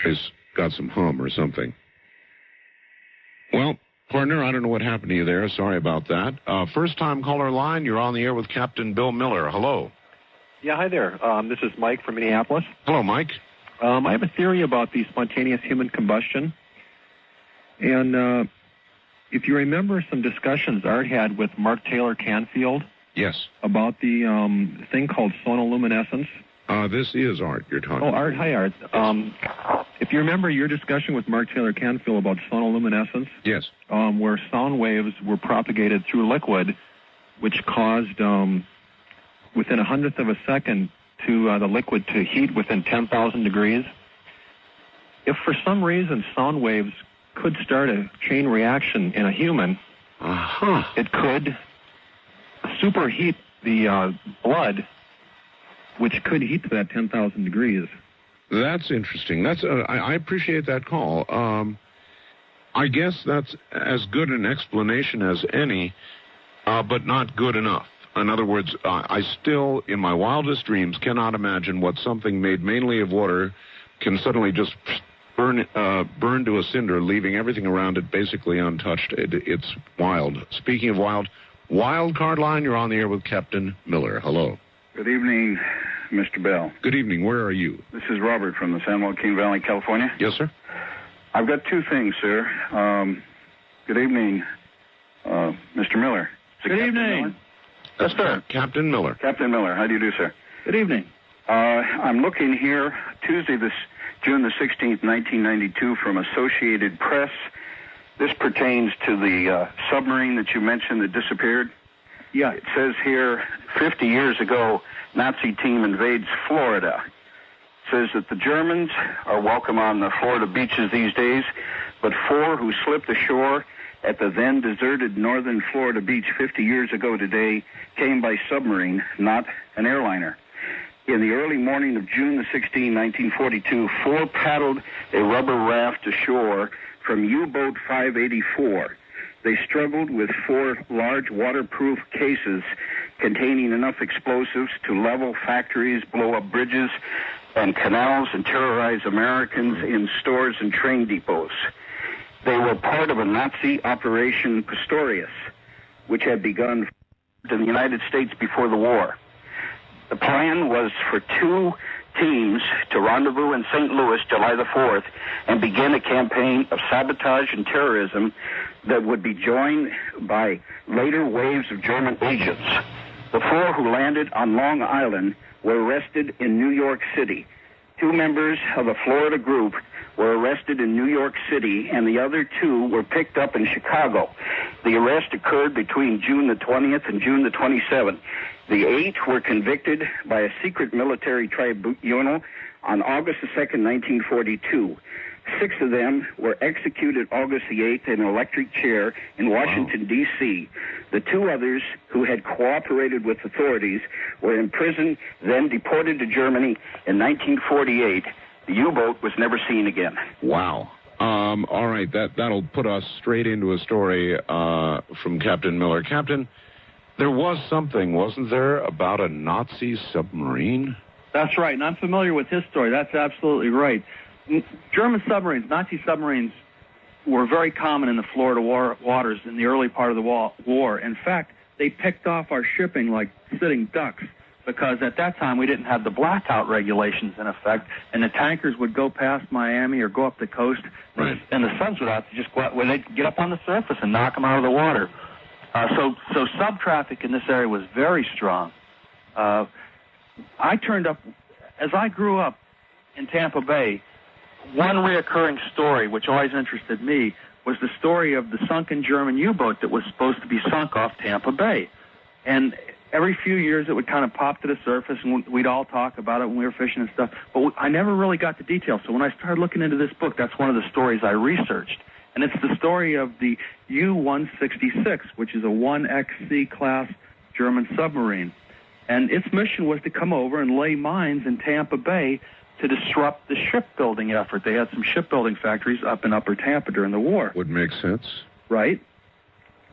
He's got some hum or something. Well, partner, I don't know what happened to you there. Sorry about that. First-time caller line, you're on the air with Captain Bill Miller. Hello. Yeah, hi there. This is Mike from Minneapolis. Hello, Mike. I have a theory about the spontaneous human combustion. And if you remember some discussions Art had with Mark Taylor Canfield Yes. about the thing called sonoluminescence. This is Art you're talking Oh, Art. Hi, Art. If you remember your discussion with Mark Taylor Canfield about sonoluminescence, Yes. where sound waves were propagated through liquid, which caused, within 1/100th of a second, to the liquid to heat within 10,000 degrees. If for some reason sound waves could start a chain reaction in a human, it could superheat the blood, which could heat to that 10,000 degrees. That's interesting. That's I appreciate that call. I guess that's as good an explanation as any, but not good enough. In other words, I still, in my wildest dreams, cannot imagine what something made mainly of water can suddenly just burn to a cinder, leaving everything around it basically untouched. It's wild. Speaking of wild card line, you're on the air with Captain Miller. Hello. Good evening, Mr. Bell. Good evening. Where are you? This is Robert from the San Joaquin Valley, California. Yes, sir. I've got two things, sir. Good evening, Mr. Miller. Good evening. Yes, sir. Captain Miller. Captain Miller, how do you do, sir? Good evening. I'm looking here, Tuesday, June the 16th, 1992, from Associated Press. This pertains to the submarine that you mentioned that disappeared. Yeah. It says here, 50 years ago, Nazi team invades Florida. It says that the Germans are welcome on the Florida beaches these days, but 4 who slipped ashore at the then deserted northern Florida beach 50 years ago today came by submarine, not an airliner. In the early morning of June the 16th, 1942, 4 paddled a rubber raft ashore from U-boat 584. They struggled with 4 large waterproof cases containing enough explosives to level factories, blow up bridges and canals, and terrorize Americans in stores and train depots. They were part of a Nazi Operation Pistorius, which had begun in the United States before the war. The plan was for 2 teams to rendezvous in St. Louis July the 4th and begin a campaign of sabotage and terrorism that would be joined by later waves of German agents. The 4 who landed on Long Island were arrested in New York City. 2 members of the Florida group were arrested in New York City, and the other 2 were picked up in Chicago. The arrest occurred between June the 20th and June the 27th. The 8 were convicted by a secret military tribunal on August the 2nd, 1942. 6 of them were executed August the 8th in an electric chair in Washington, D.C. The 2 others, who had cooperated with authorities, were imprisoned, then deported to Germany in 1948. The U-boat was never seen again. Wow. All right, that'll put us straight into a story from Captain Miller. Captain, there was something, wasn't there, about a Nazi submarine? That's right, and I'm familiar with his story. That's absolutely right. German submarines, Nazi submarines, were very common in the Florida waters in the early part of the war. In fact, they picked off our shipping like sitting ducks, because at that time we didn't have the blackout regulations in effect, and the tankers would go past Miami or go up the coast, right, and the subs would have to just go out, where they'd get up on the surface and knock them out of the water. So sub-traffic in this area was very strong. I turned up, as I grew up in Tampa Bay, one reoccurring story which always interested me was the story of the sunken German U-boat that was supposed to be sunk off Tampa Bay. And every few years it would kind of pop to the surface, and we'd all talk about it when we were fishing and stuff. But I never really got the details. So when I started looking into this book, that's one of the stories I researched. And it's the story of the U-166, which is a 1XC class German submarine. And its mission was to come over and lay mines in Tampa Bay to disrupt the shipbuilding effort. They had some shipbuilding factories up in Upper Tampa during the war. Would make sense. Right.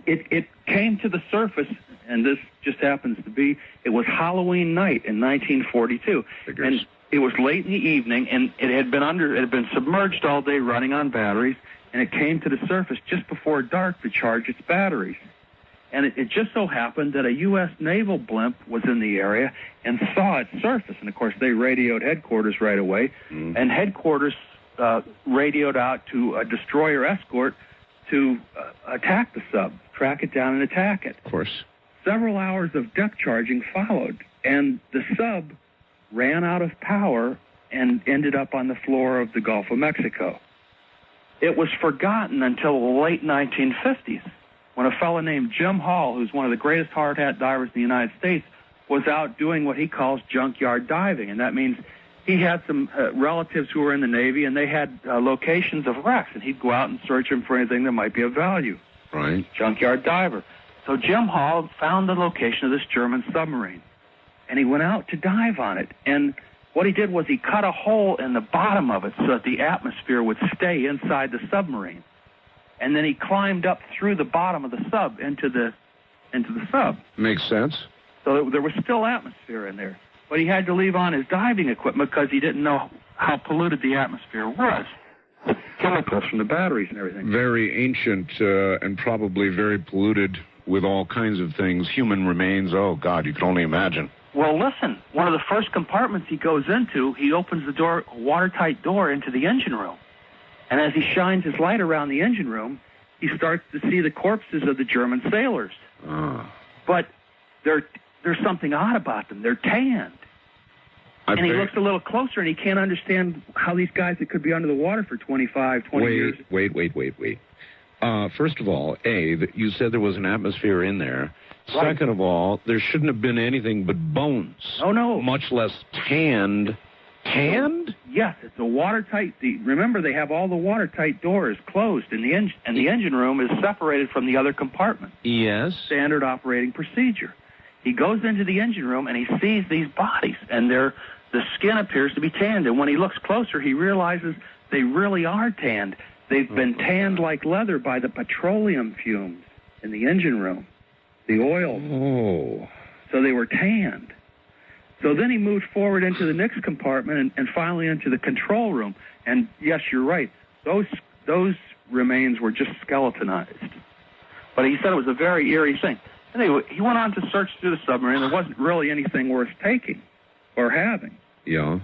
It came to the surface, and this just happens to be, it was Halloween night in 1942. And it was late in the evening, and it had been submerged all day running on batteries, and it came to the surface just before dark to charge its batteries. And it just so happened that a U.S. naval blimp was in the area and saw its surface. And, of course, they radioed headquarters right away. And headquarters radioed out to a destroyer escort to attack the sub, track it down and attack it. Of course. several hours of depth charging followed, and the sub ran out of power and ended up on the floor of the Gulf of Mexico. It was forgotten until the late 1950s, when a fellow named Jim Hall, who's one of the greatest hard hat divers in the United States, was out doing what he calls junkyard diving. And that means he had some relatives who were in the Navy, and they had locations of wrecks, and he'd go out and search them for anything that might be of value. Right. Junkyard diver. So Jim Hall found the location of this German submarine, and he went out to dive on it. And what he did was he cut a hole in the bottom of it so that the atmosphere would stay inside the submarine. And then he climbed up through the bottom of the sub into the sub. Makes sense. So there was still atmosphere in there. But he had to leave on his diving equipment because he didn't know how polluted the atmosphere was. The chemicals from the batteries and everything. Very ancient and probably very polluted with all kinds of things. Human remains, oh, God, you can only imagine. Well, listen, one of the first compartments he goes into, he opens the door, a watertight door into the engine room. And as he shines his light around the engine room, he starts to see the corpses of the German sailors. But there's something odd about them. They're tanned. And he looks a little closer, and he can't understand how these guys that could be under the water for 25, 20 years... Wait. First of all, you said there was an atmosphere in there. Right. Second of all, there shouldn't have been anything but bones. Oh, no. Much less tanned. Tanned? Yes, it's a watertight... Remember, they have all the watertight doors closed, and the engine room is separated from the other compartment. Yes. Standard operating procedure. He goes into the engine room, and he sees these bodies, and the skin appears to be tanned. And when he looks closer, he realizes they really are tanned. They've been tanned like leather by the petroleum fumes in the engine room, the oil. Oh. So they were tanned. So then he moved forward into the next compartment and finally into the control room. And yes, you're right. Those remains were just skeletonized. But he said it was a very eerie thing. Anyway, he went on to search through the submarine. There wasn't really anything worth taking or having. Yeah.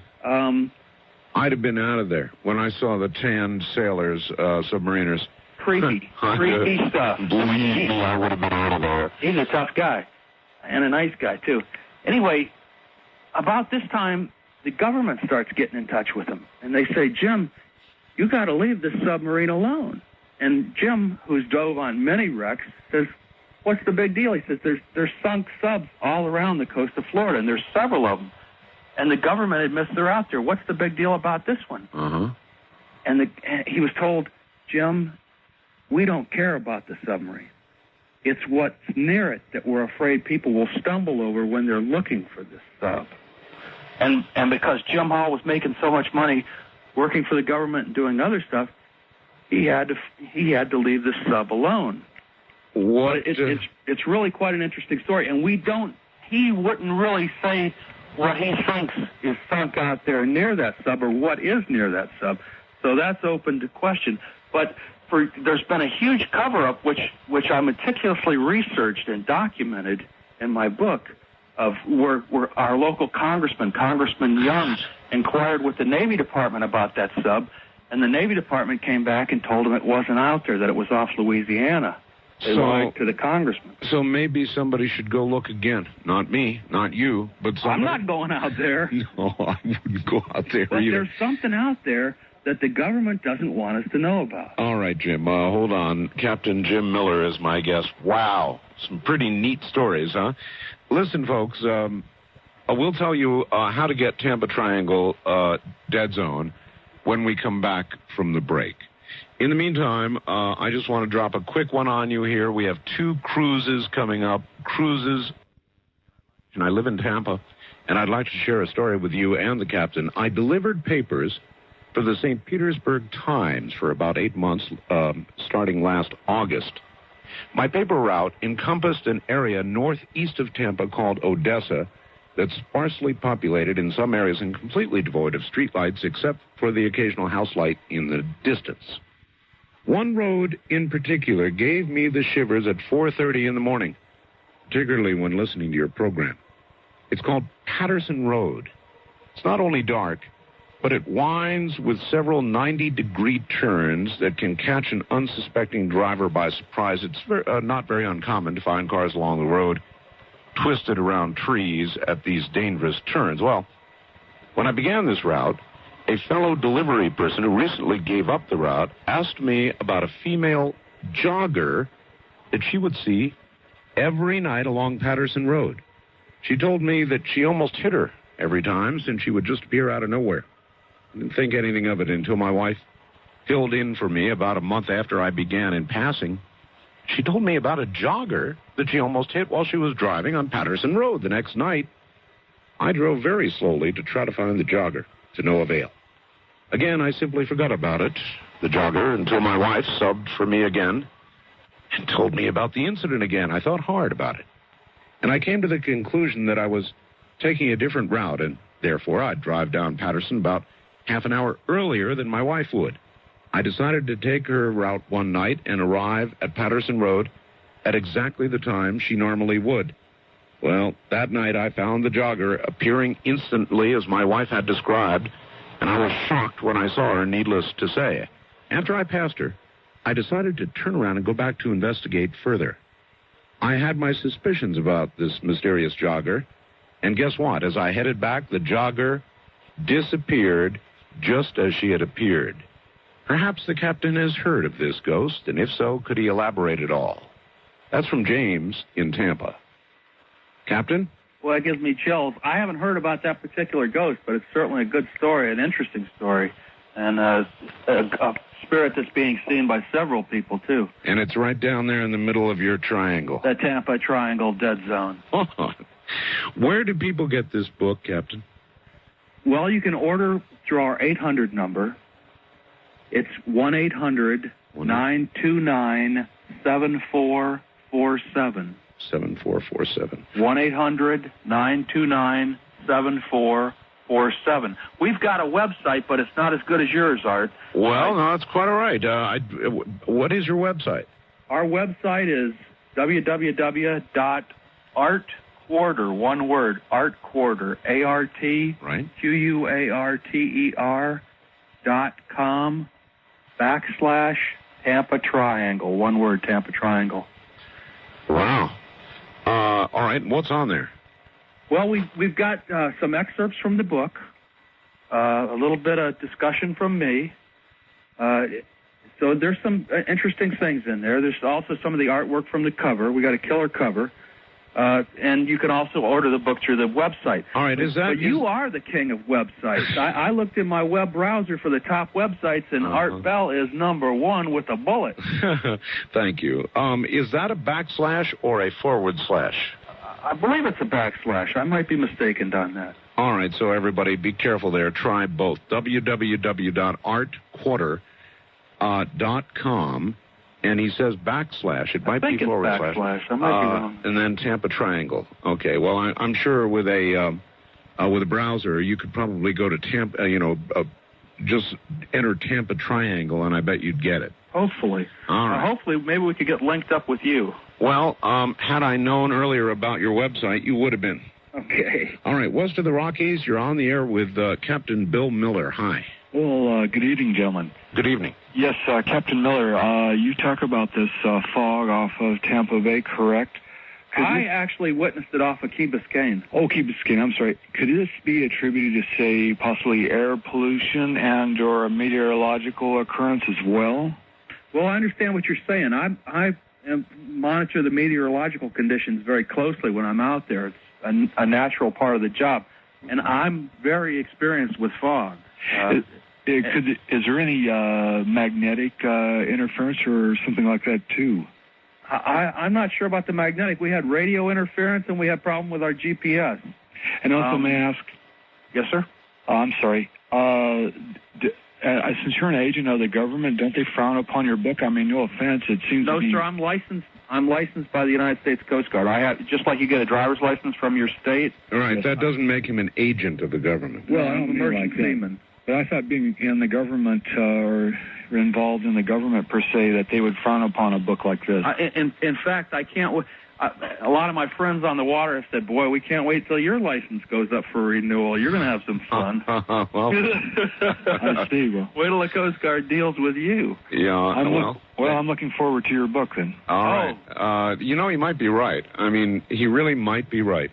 I'd have been out of there when I saw the tanned sailors, submariners. Creepy stuff. Believe me, I would have been out of there. He's a tough guy, and a nice guy, too. Anyway, about this time, the government starts getting in touch with him, and they say, Jim, you got to leave this submarine alone. And Jim, who's dove on many wrecks, says, what's the big deal? He says, there's sunk subs all around the coast of Florida, and there's several of them. And the government admits they're out there. What's the big deal about this one? And he was told, Jim, we don't care about the submarine. It's what's near it that we're afraid people will stumble over when they're looking for this sub. And because Jim Hall was making so much money working for the government and doing other stuff, he had to leave the sub alone. It's really quite an interesting story, and he wouldn't really say what he thinks is sunk out there near that sub or what is near that sub. So that's open to question. But there's been a huge cover-up, which I meticulously researched and documented in my book, of where our local Congressman Young, inquired with the Navy Department about that sub, and the Navy Department came back and told him it wasn't out there, that it was off Louisiana. They lied to the congressman. So maybe somebody should go look again. Not me, not you, but somebody. I'm not going out there. No, I wouldn't go out there but either. There's something out there that the government doesn't want us to know about. All right, Jim, hold on. Captain Jim Miller is my guest. Wow, some pretty neat stories, huh? Listen, folks, we'll tell you how to get Tampa Triangle dead zone when we come back from the break. In the meantime, I just want to drop a quick one on you here. We have 2 cruises coming up. And I live in Tampa, and I'd like to share a story with you and the captain. I delivered papers for the St. Petersburg Times for about 8 months, starting last August. My paper route encompassed an area northeast of Tampa called Odessa that's sparsely populated in some areas and completely devoid of streetlights except for the occasional house light in the distance. One road in particular gave me the shivers at 4:30 in the morning, particularly when listening to your program. It's called Patterson Road. It's not only dark, but it winds with several 90-degree turns that can catch an unsuspecting driver by surprise. It's not very uncommon to find cars along the road twisted around trees at these dangerous turns. Well, when I began this route, a fellow delivery person who recently gave up the route asked me about a female jogger that she would see every night along Patterson Road. She told me that she almost hit her every time, since she would just appear out of nowhere. I didn't think anything of it until my wife filled in for me about a month after I began in passing. She told me about a jogger that she almost hit while she was driving on Patterson Road the next night. I drove very slowly to try to find the jogger, to no avail. Again, I simply forgot about it, the jogger, until my wife subbed for me again and told me about the incident again. I thought hard about it, and I came to the conclusion that I was taking a different route, and therefore I'd drive down Patterson about half an hour earlier than my wife would. I decided to take her route one night and arrive at Patterson Road at exactly the time she normally would. Well, that night I found the jogger appearing instantly as my wife had described, and I was shocked when I saw her, needless to say. After I passed her, I decided to turn around and go back to investigate further. I had my suspicions about this mysterious jogger, and guess what? As I headed back, the jogger disappeared just as she had appeared. Perhaps the captain has heard of this ghost, and if so, could he elaborate at all? That's from James in Tampa. Captain? Well, it gives me chills. I haven't heard about that particular ghost, but it's certainly a good story, an interesting story, and a spirit that's being seen by several people, too. And it's right down there in the middle of your triangle. The Tampa Triangle dead zone. Where do people get this book, Captain? Well, you can order through our 800 number. It's 1-800-929-7447. 7447. 1-800-929-7447. We've got a website, but it's not as good as yours, Art. Well, no, that's quite all right. What is your website? Our website is www.artquarter, one word, artquarter, ARTQUARTER.com/Tampa Triangle, one word, Tampa Triangle. Wow. All right, what's on there? Well, we've got some excerpts from the book, a little bit of discussion from me. So there's some interesting things in there. There's also some of the artwork from the cover. We got a killer cover. And you can also order the book through the website. All right, But you are the king of websites. I looked in my web browser for the top websites, and Art Bell is number one with a bullet. Thank you. Is that a backslash or a forward slash? I believe it's a backslash. I might be mistaken on that. All right, so everybody be careful there. Try both. www.artquarter.com. And he says backslash. It might be forward slash. I might be wrong. And then Tampa Triangle. Okay. Well, I'm sure with a browser, you could probably go to Tampa. Just enter Tampa Triangle, and I bet you'd get it. Hopefully. All right. Hopefully, maybe we could get linked up with you. Well, had I known earlier about your website, you would have been. Okay. All right. West of the Rockies, you're on the air with Captain Bill Miller. Hi. Well, good evening, gentlemen. Good evening. Yes, Captain Miller, you talk about this fog off of Tampa Bay, correct? I actually witnessed it off of Key Biscayne. Oh, Key Biscayne, I'm sorry. Could this be attributed to, say, possibly air pollution and or a meteorological occurrence as well? Well, I understand what you're saying. I monitor the meteorological conditions very closely when I'm out there. It's a natural part of the job. And I'm very experienced with fog. Is there any magnetic interference or something like that, too? I'm not sure about the magnetic. We had radio interference, and we had problem with our GPS. And also, may I ask? Yes, sir? I'm sorry. Since you're an agent of the government, don't they frown upon your book? I mean, no offense. It seems No, to be... sir, I'm licensed. I'm licensed by the United States Coast Guard. I have, just like you get a driver's license from your state. All right, that doesn't make him an agent of the government. Well, I'm an emergency seaman. But I thought being in the government or involved in the government per se, that they would frown upon a book like this. In fact, I can't. A lot of my friends on the water have said, "Boy, we can't wait till your license goes up for renewal. You're going to have some fun." Well, I see. Well, wait till the Coast Guard deals with you. Yeah. I'm looking forward to your book then. All right. He might be right. I mean, he really might be right.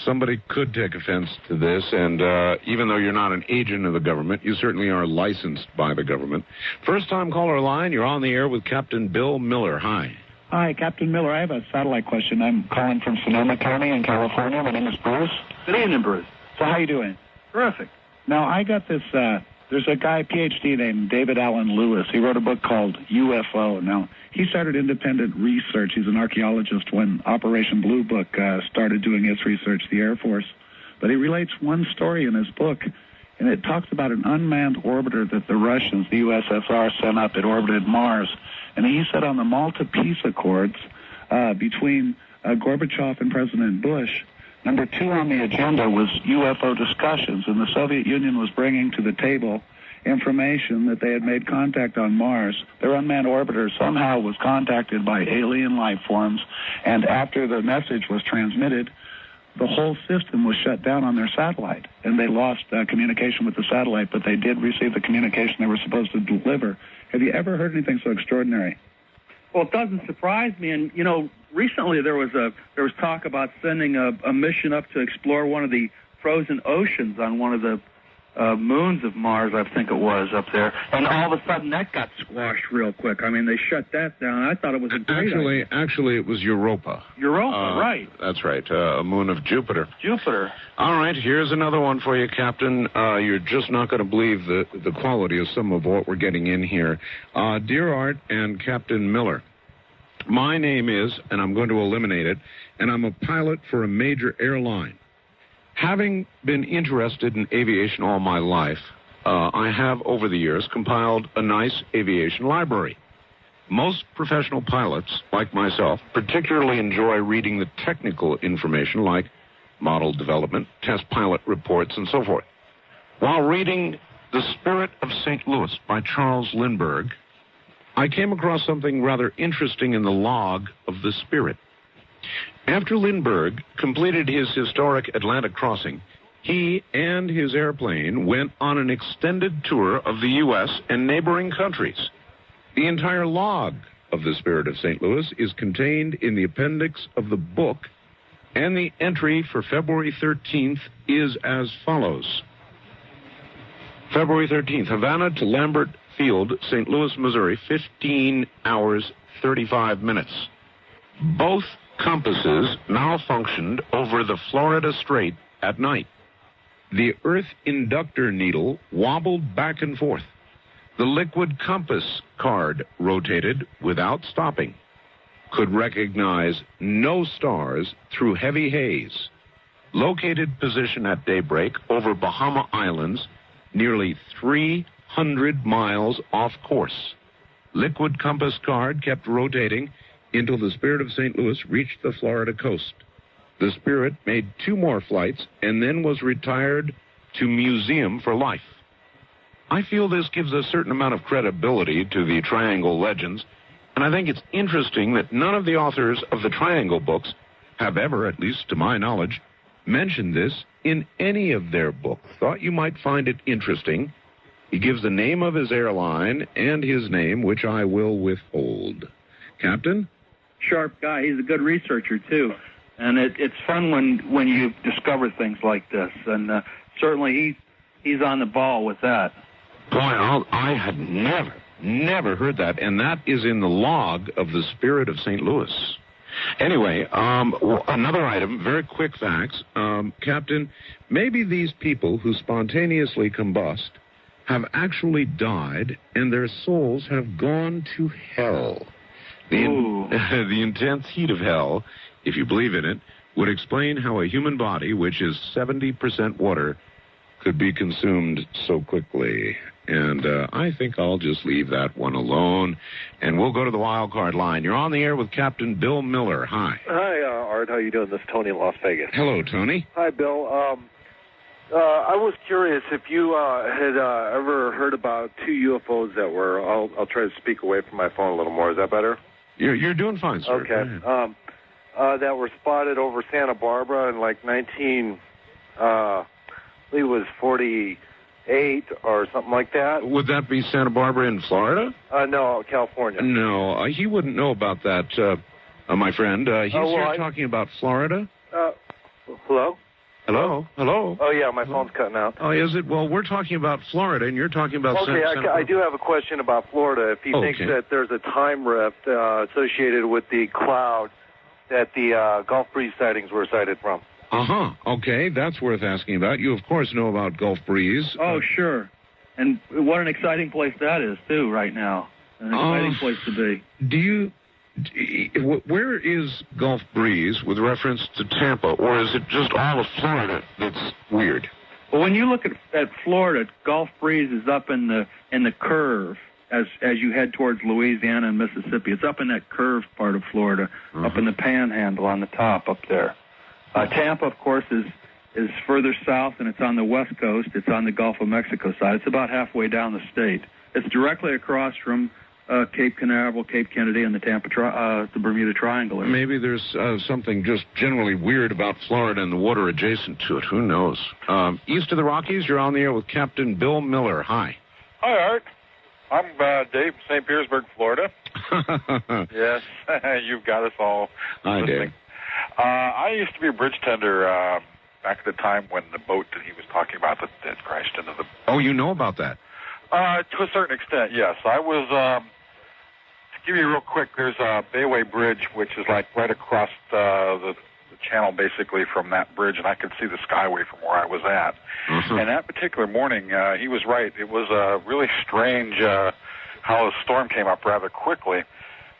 Somebody could take offense to this, and even though you're not an agent of the government, you certainly are licensed by the government. First-time caller line, you're on the air with Captain Bill Miller. Hi. Hi, Captain Miller. I have a satellite question. I'm calling from Sonoma County in California. My name is Bruce. Good evening, Bruce. So how you doing? Terrific. Now, I got this, there's a guy, PhD, named David Allen Lewis. He wrote a book called UFO. Now, he started independent research. He's an archaeologist when Operation Blue Book started doing its research, the Air Force. But he relates one story in his book, and it talks about an unmanned orbiter that the Russians, the USSR, sent up. It orbited Mars. And he said on the Malta Peace Accords between Gorbachev and President Bush, number 2 on the agenda was UFO discussions, and the Soviet Union was bringing to the table information that they had made contact on Mars. Their unmanned orbiter somehow was contacted by alien life forms, and after the message was transmitted, the whole system was shut down on their satellite, and they lost communication with the satellite, but they did receive the communication they were supposed to deliver. Have you ever heard anything so extraordinary? Well, it doesn't surprise me, and recently there was talk about sending a mission up to explore one of the frozen oceans on one of the moons of Mars, I think it was, up there. And all of a sudden that got squashed real quick. I mean, they shut that down. I thought it was a great idea. Actually, it was Europa. Europa, right. That's right, a moon of Jupiter. Jupiter. All right, here's another one for you, Captain. You're just not going to believe the quality of some of what we're getting in here. Dear Art and Captain Miller, my name is, and I'm going to eliminate it, and I'm a pilot for a major airline. Having been interested in aviation all my life, I have, over the years, compiled a nice aviation library. Most professional pilots, like myself, particularly enjoy reading the technical information like model development, test pilot reports, and so forth. While reading The Spirit of St. Louis by Charles Lindbergh, I came across something rather interesting in the log of the Spirit. After Lindbergh completed his historic Atlantic crossing, he and his airplane went on an extended tour of the U.S. and neighboring countries. The entire log of the Spirit of St. Louis is contained in the appendix of the book, and the entry for February 13th is as follows. February 13th, Havana to Lambert Field, St. Louis, Missouri, 15 hours, 35 minutes. Both compasses malfunctioned over the Florida Strait at night. The Earth inductor needle wobbled back and forth. The liquid compass card rotated without stopping. Could recognize no stars through heavy haze. Located position at daybreak over Bahama Islands, nearly 300 miles off course. Liquid compass card kept rotating until the Spirit of St. Louis reached the Florida coast. The Spirit made 2 more flights and then was retired to museum for life. I feel this gives a certain amount of credibility to the Triangle legends, and I think it's interesting that none of the authors of the Triangle books have ever, at least to my knowledge, mentioned this in any of their books. Thought you might find it interesting. He gives the name of his airline and his name, which I will withhold. Captain? Sharp guy. He's a good researcher, too. And it's fun when you discover things like this. And certainly he's on the ball with that. Boy, I had never heard that. And that is in the log of the Spirit of St. Louis. Anyway, another item, very quick facts. Captain, maybe these people who spontaneously combust have actually died and their souls have gone to hell. The intense heat of hell, if you believe in it, would explain how a human body, which is 70% water, could be consumed so quickly. And I think I'll just leave that one alone, and we'll go to the wild card line. You're on the air with Captain Bill Miller. Hi. Hi, Art. How you doing? This is Tony in Las Vegas. Hello, Tony. Hi, Bill. I was curious if you had ever heard about two UFOs that were, I'll try to speak away from my phone a little more. Is that better? You're doing fine, sir. Okay. That were spotted over Santa Barbara in like I believe it was 48 or something like that. Would that be Santa Barbara in Florida? No, California. No, he wouldn't know about that, my friend. He's here talking about Florida. Hello? Hello? Hello? Oh, yeah, my phone's cutting out. Oh, is it? Well, we're talking about Florida, and you're talking about Santa Barbara. I do have a question about Florida. If he thinks that there's a time rift associated with the cloud that the Gulf Breeze sightings were sighted from. Uh-huh. Okay, that's worth asking about. You, of course, know about Gulf Breeze. Oh, sure. And what an exciting place that is, too, right now. An exciting place to be. Where is Gulf Breeze with reference to Tampa, or is it just all of Florida that's weird? Well, when you look at Florida, Gulf Breeze is up in the curve as you head towards Louisiana and Mississippi. It's up in that curved part of Florida, up in the Panhandle on the top up there. Tampa, of course, is further south, and it's on the west coast. It's on the Gulf of Mexico side. It's about halfway down the state. It's directly across from Cape Canaveral, Cape Kennedy, and the Bermuda Triangle. Maybe there's something just generally weird about Florida and the water adjacent to it. Who knows? East of the Rockies, you're on the air with Captain Bill Miller. Hi. Hi, Art. I'm Dave from St. Petersburg, Florida. Yes, you've got us all listening. Dave. I used to be a bridge tender back at the time when the boat that he was talking about that crashed into the... Oh, you know about that? To a certain extent, yes. I was... to give you real quick, there's a Bayway Bridge, which is like right across the channel, basically, from that bridge, and I could see the skyway from where I was at. And that particular morning, he was right. It was really strange how the storm came up rather quickly.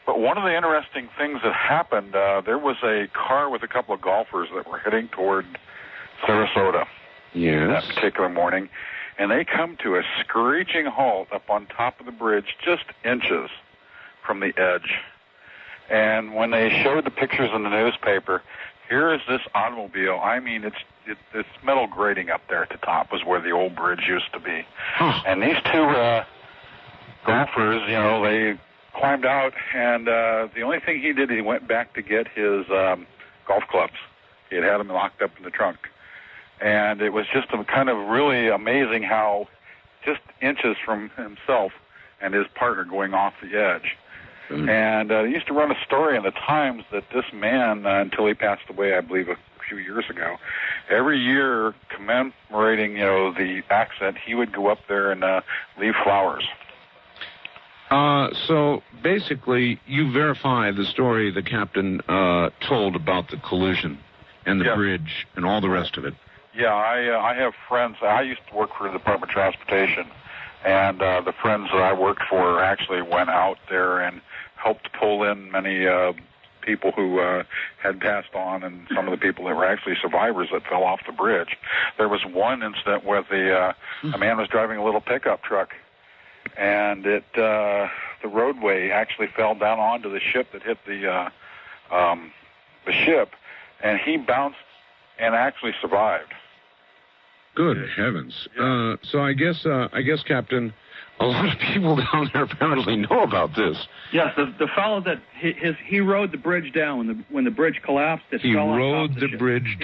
But one of the interesting things that happened, there was a car with a couple of golfers that were heading toward Sarasota that particular morning, and they come to a screeching halt up on top of the bridge, just inches from the edge. And when they showed the pictures in the newspaper, here is this automobile. I mean, it's metal grating up there at the top was where the old bridge used to be. And these two golfers, they climbed out, and the only thing he did, he went back to get his golf clubs. He had them locked up in the trunk. And it was just kind of really amazing how just inches from himself and his partner going off the edge. And he used to run a story in the Times that this man, until he passed away, I believe, a few years ago, every year commemorating, the accident, he would go up there and leave flowers. So basically, you verify the story the captain told about the collision and the bridge and all the rest of it. Yeah, I have friends. I used to work for the Department of Transportation, and the friends that I worked for actually went out there and helped pull in many people who had passed on, and some of the people that were actually survivors that fell off the bridge. There was one incident where a man was driving a little pickup truck, and the roadway actually fell down onto the ship that hit the ship, and he bounced and actually survived. Good heavens! So I guess, Captain, a lot of people down there apparently know about this. Yes, the fellow that he rode the bridge down when the bridge collapsed. He rode the bridge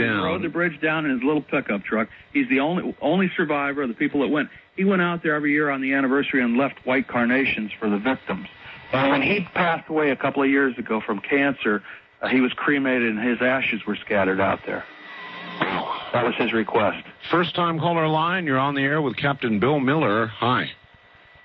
down in his little pickup truck. He's the only survivor of the people that went. He went out there every year on the anniversary and left white carnations for the victims. And when he passed away a couple of years ago from cancer, he was cremated and his ashes were scattered out there. That was his request. First-time caller line, you're on the air with Captain Bill Miller. Hi.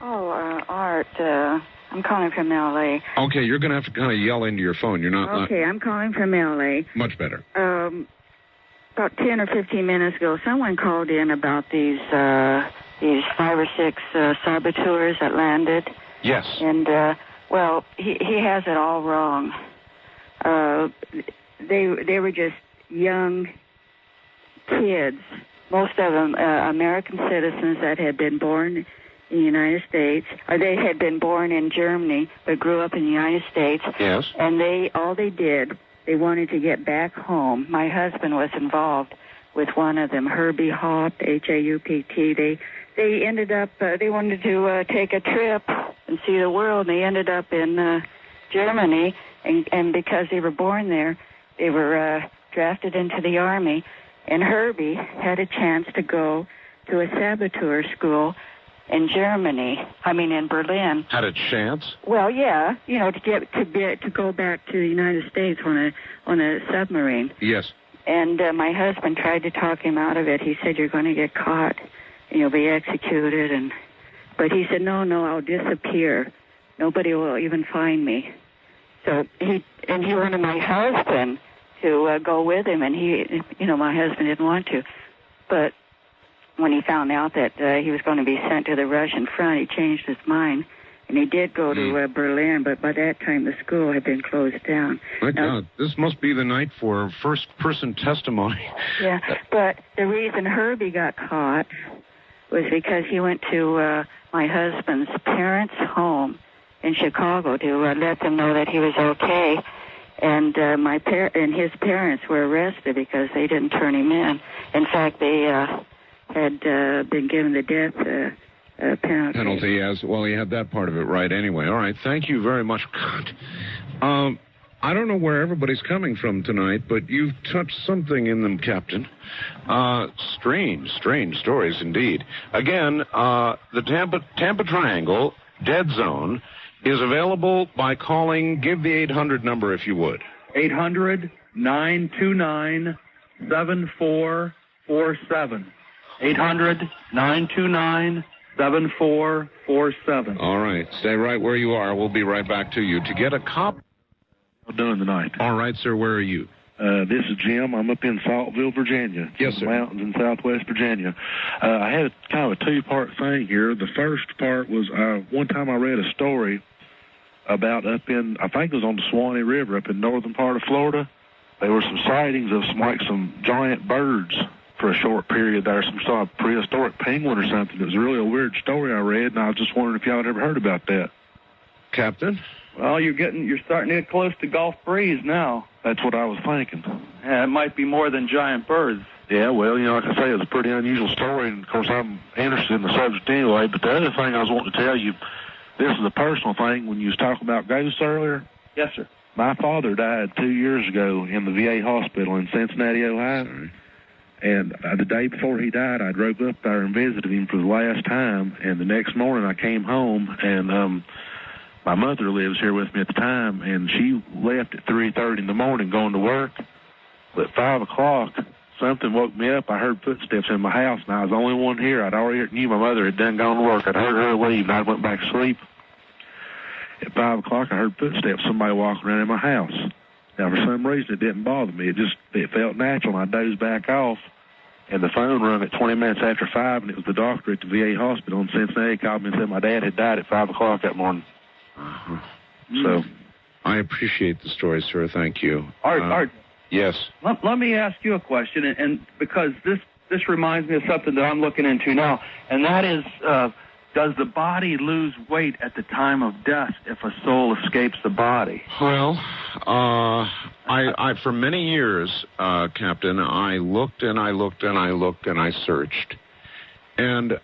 Oh, Art, I'm calling from L.A. Okay, you're going to have to kind of yell into your phone. You're not... Okay, I'm calling from L.A. Much better. About 10 or 15 minutes ago, someone called in about these 5 or 6 saboteurs that landed. Yes. And, he has it all wrong. They were just young kids, most of them American citizens that had been born in the United States, or they had been born in Germany but grew up in the United States. Yes. And they wanted to get back home. My husband was involved. with one of them, Herbie Haupt, Haupt. They ended up, they wanted to take a trip and see the world. They ended up in Germany, and because they were born there, they were drafted into the Army. And Herbie had a chance to go to a saboteur school in Germany. In Berlin. Had a chance? Well, yeah, to go back to the United States on a submarine. Yes. And my husband tried to talk him out of it. He said, "You're going to get caught, and you'll be executed." But he said, "No, I'll disappear. Nobody will even find me." So he wanted my husband to go with him, and my husband didn't want to. But when he found out that he was going to be sent to the Russian front, he changed his mind, and he did go to Berlin, but by that time the school had been closed down. My God, this must be the night for first-person testimony. Yeah, but the reason Herbie got caught was because he went to my husband's parents' home in Chicago to let them know that he was okay. And and his parents were arrested because they didn't turn him in. In fact, they had been given the death penalty. Yes. Well, he had that part of it right anyway. All right. Thank you very much. God. I don't know where everybody's coming from tonight, but you've touched something in them, Captain. Strange stories indeed. Again, the Tampa Triangle Dead Zone is available by calling. Give the 800 number if you would. 800-929-7447. 800-929-7447. All right. Stay right where you are. We'll be right back to you. To get a cop... Done tonight. All right, sir. Where are you? This is Jim. I'm up in Saltville, Virginia. Yes, sir. Mountains in southwest Virginia. I had kind of a two-part thing here. The first part was one time I read a story about up in, I think it was on the Swanee River up in northern part of Florida. There were some sightings of some giant birds for a short period there, some sort of prehistoric penguin or something. It was really a weird story I read, and I was just wondering if y'all had ever heard about that. Captain? Well, you're starting to get close to Gulf Breeze now. That's what I was thinking. Yeah, it might be more than giant birds. Yeah, well, like I say, it's a pretty unusual story, and of course I'm interested in the subject anyway, but the other thing I was wanting to tell you, this is a personal thing. When you was talking about ghosts earlier. Yes, sir. My father died 2 years ago in the VA hospital in Cincinnati, Ohio. Sorry. And the day before he died, I drove up there and visited him for the last time, and the next morning I came home, and my mother lives here with me at the time, and she left at 3:30 in the morning going to work. But at 5 o'clock, something woke me up. I heard footsteps in my house, and I was the only one here. I'd already knew my mother had done gone to work. I'd heard her leave, and I went back to sleep. At 5 o'clock, I heard footsteps, somebody walking around in my house. Now, for some reason, it didn't bother me. It felt natural, and I dozed back off. And the phone rang at 20 minutes after 5, and it was the doctor at the VA hospital in Cincinnati called me and said my dad had died at 5 o'clock that morning. Uh-huh. So, I appreciate the story, sir. Thank you. Art. Yes. Let me ask you a question, and because this reminds me of something that I'm looking into now, and that is, does the body lose weight at the time of death if a soul escapes the body? Well, I for many years, Captain, I looked and I looked and I looked and I searched. And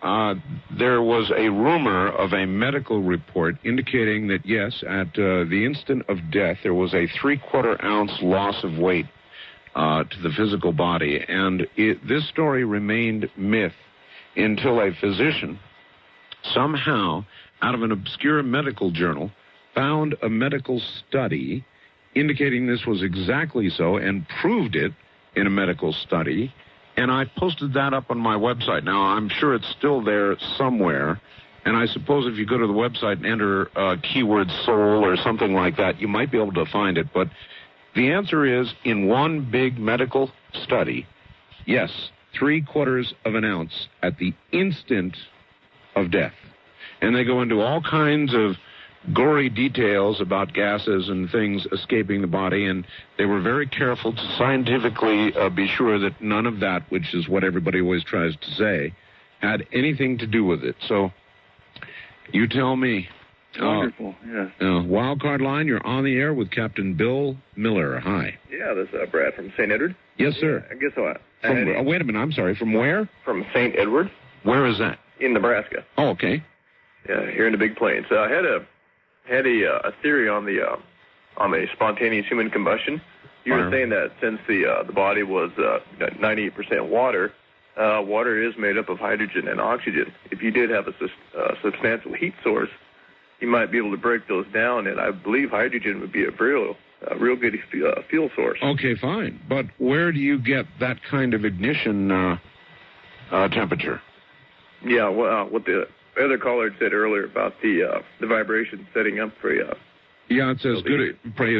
there was a rumor of a medical report indicating that, yes, at the instant of death, there was a 3/4 ounce loss of weight to the physical body. And this story remained myth until a physician somehow, out of an obscure medical journal, found a medical study indicating this was exactly so and proved it in a medical study. And I posted that up on my website. Now, I'm sure it's still there somewhere. And I suppose if you go to the website and enter keyword soul or something like that, you might be able to find it. But the answer is, in one big medical study, yes, 3/4 of an ounce at the instant of death. And they go into all kinds of gory details about gases and things escaping the body, and they were very careful to scientifically be sure that none of that, which is what everybody always tries to say, had anything to do with it. So you tell me, Wonderful, yes. Wild Card Line, you're on the air with Captain Bill Miller. Hi. Yeah, this is Brad from St. Edward. Yes, sir. Yeah, guess what? Wait a minute, I'm sorry. From where? From St. Edward. Where is that? In Nebraska. Oh, okay. Yeah, here in the Big Plains. I had a theory on the spontaneous human combustion. You were saying that since the body was 98% water, water is made up of hydrogen and oxygen. If you did have a substantial heat source, you might be able to break those down, and I believe hydrogen would be a real good fuel source. Okay, fine. But where do you get that kind of ignition temperature? Yeah, well, what the other caller said earlier about the vibration setting up for you. Yeah, it says good.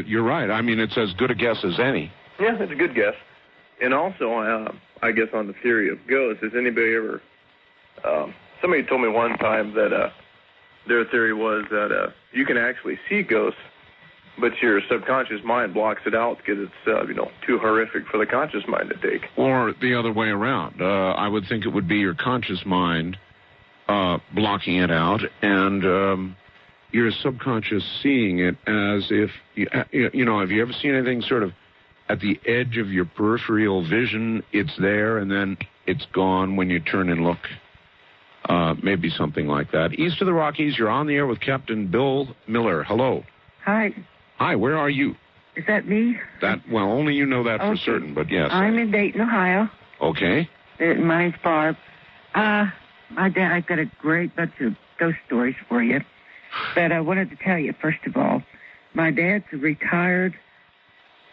You're right. I mean, it's as good a guess as any. Yeah, it's a good guess. And also, I guess on the theory of ghosts, has anybody ever... somebody told me one time that their theory was that you can actually see ghosts, but your subconscious mind blocks it out because it's, too horrific for the conscious mind to take. Or the other way around. I would think it would be your conscious mind blocking it out, and your subconscious seeing it as if, have you ever seen anything sort of at the edge of your peripheral vision? It's there, and then it's gone when you turn and look. Maybe something like that. East of the Rockies, you're on the air with Captain Bill Miller. Hello. Hi. Hi, where are you? Is that me? Well, only you know that for certain, but yes. I'm in Dayton, Ohio. Okay. Mine's Barb. My dad, I've got a great bunch of ghost stories for you. But I wanted to tell you, first of all, my dad's a retired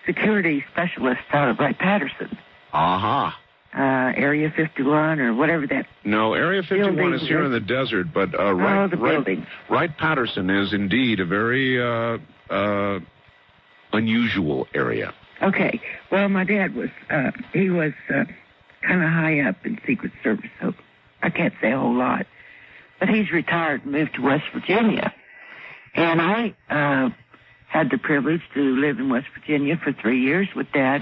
security specialist out of Wright-Patterson. Aha. Area 51 or whatever that... No, Area 51 is here in the desert, but Wright-Patterson is indeed a very unusual area. Okay. Well, my dad was, he was kind of high up in Secret Service, so I can't say a whole lot. But he's retired and moved to West Virginia. And I had the privilege to live in West Virginia for 3 years with Dad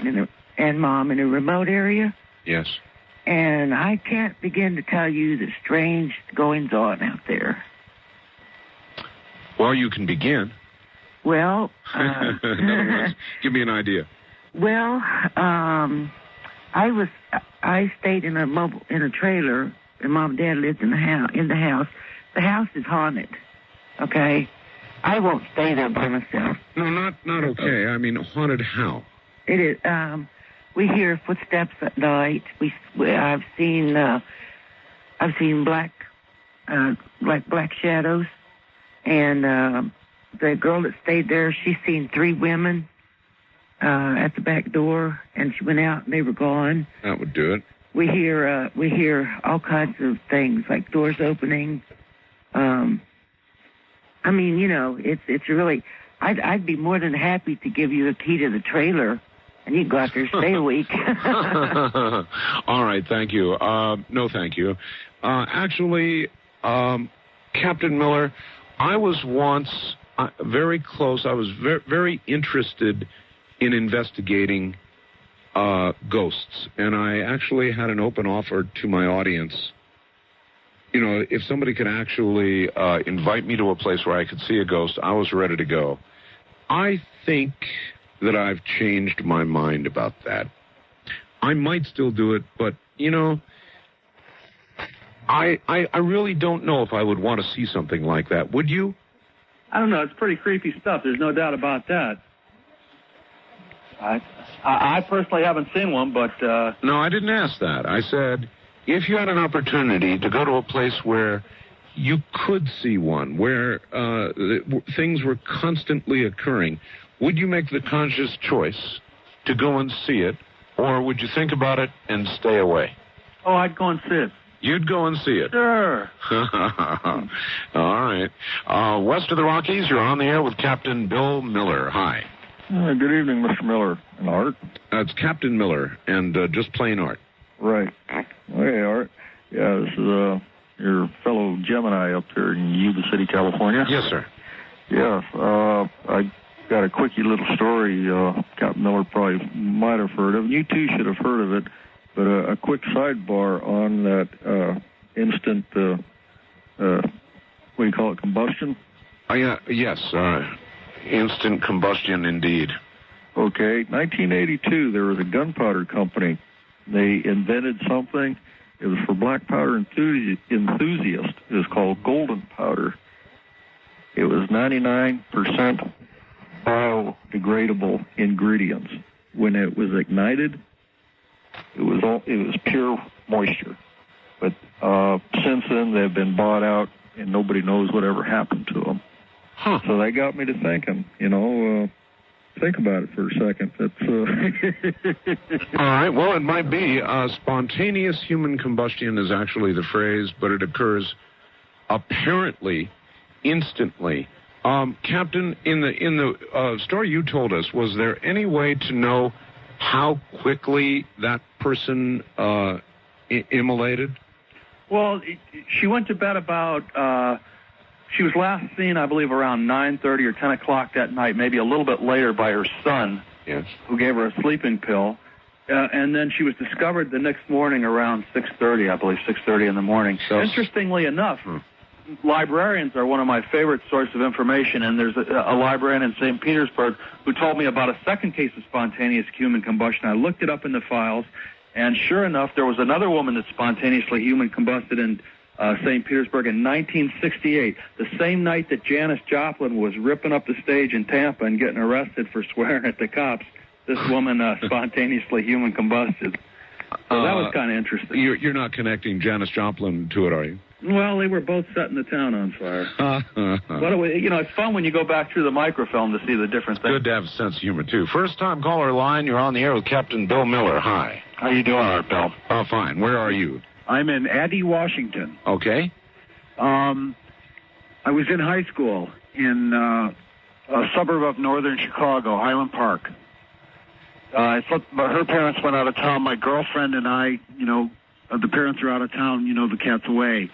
and Mom in a remote area. Yes. And I can't begin to tell you the strange goings-on out there. Well, you can begin. Well... give me an idea. Well, I stayed in a trailer, and Mom and Dad lived in the house. The house is haunted, okay? I won't stay there by myself. No, not okay. I mean, haunted how? It is, we hear footsteps at night. I've seen black shadows, and the girl that stayed there, she's seen 3 women at the back door, and she went out and they were gone. That would do it. We hear all kinds of things like doors opening. I mean, it's really. I'd be more than happy to give you a key to the trailer. And you go out there and stay a week. All right, thank you. No, thank you. Actually, Captain Miller, I was once very close. I was very interested in investigating ghosts. And I actually had an open offer to my audience. If somebody could actually invite me to a place where I could see a ghost, I was ready to go. I think that I've changed my mind about that. I might still do it, but, I really don't know if I would want to see something like that. Would you? I don't know. It's pretty creepy stuff. There's no doubt about that. I personally haven't seen one, but... No, I didn't ask that. I said, if you had an opportunity to go to a place where you could see one, where things were constantly occurring, would you make the conscious choice to go and see it, or would you think about it and stay away? Oh, I'd go and see it. You'd go and see it? Sure. All right. West of the Rockies, you're on the air with Captain Bill Miller. Hi. Good evening, Mr. Miller. And Art? It's Captain Miller, and just plain Art. Right. Hey, Art. Yeah, this is your fellow Gemini up here in Yuba City, California. Yes, sir. Yeah, I got a quickie little story Captain Miller probably might have heard of. You too should have heard of it. But a quick sidebar on that instant, what do you call it, combustion? Yes. Instant combustion, indeed. Okay, 1982, there was a gunpowder company. They invented something. It was for black powder enthusiasts. It was called golden powder. It was 99% biodegradable ingredients. When it was ignited, it was pure moisture. But since then, they've been bought out, and nobody knows whatever happened to them. Huh. So that got me to thinking, think about it for a second. All right, well, it might be. Spontaneous human combustion is actually the phrase, but it occurs apparently instantly. Captain, in the story you told us, was there any way to know how quickly that person immolated? Well, she went to bed about... She was last seen, I believe, around 9:30 or 10 o'clock that night, maybe a little bit later by her son, yes, who gave her a sleeping pill. And then she was discovered the next morning around 6:30, I believe, 6:30 in the morning. So, interestingly enough, librarians are one of my favorite sources of information, and there's a librarian in St. Petersburg who told me about a second case of spontaneous human combustion. I looked it up in the files, and sure enough, there was another woman that spontaneously human combusted in St. Petersburg in 1968, the same night that Janis Joplin was ripping up the stage in Tampa and getting arrested for swearing at the cops. This woman spontaneously human combusted. So that was kind of interesting. You're not connecting Janis Joplin to it, are you? Well, they were both setting the town on fire. It's fun when you go back through the microfilm to see the different things. Good to have a sense of humor, too. First-time caller line, you're on the air with Captain Bill Miller. Hi. How you doing, Art, Bill? Oh, fine. Where are you? I'm in Addy, Washington. Okay. I was in high school in a suburb of northern Chicago, Highland Park. Her parents went out of town. My girlfriend and I, the parents are out of town, the cat's away.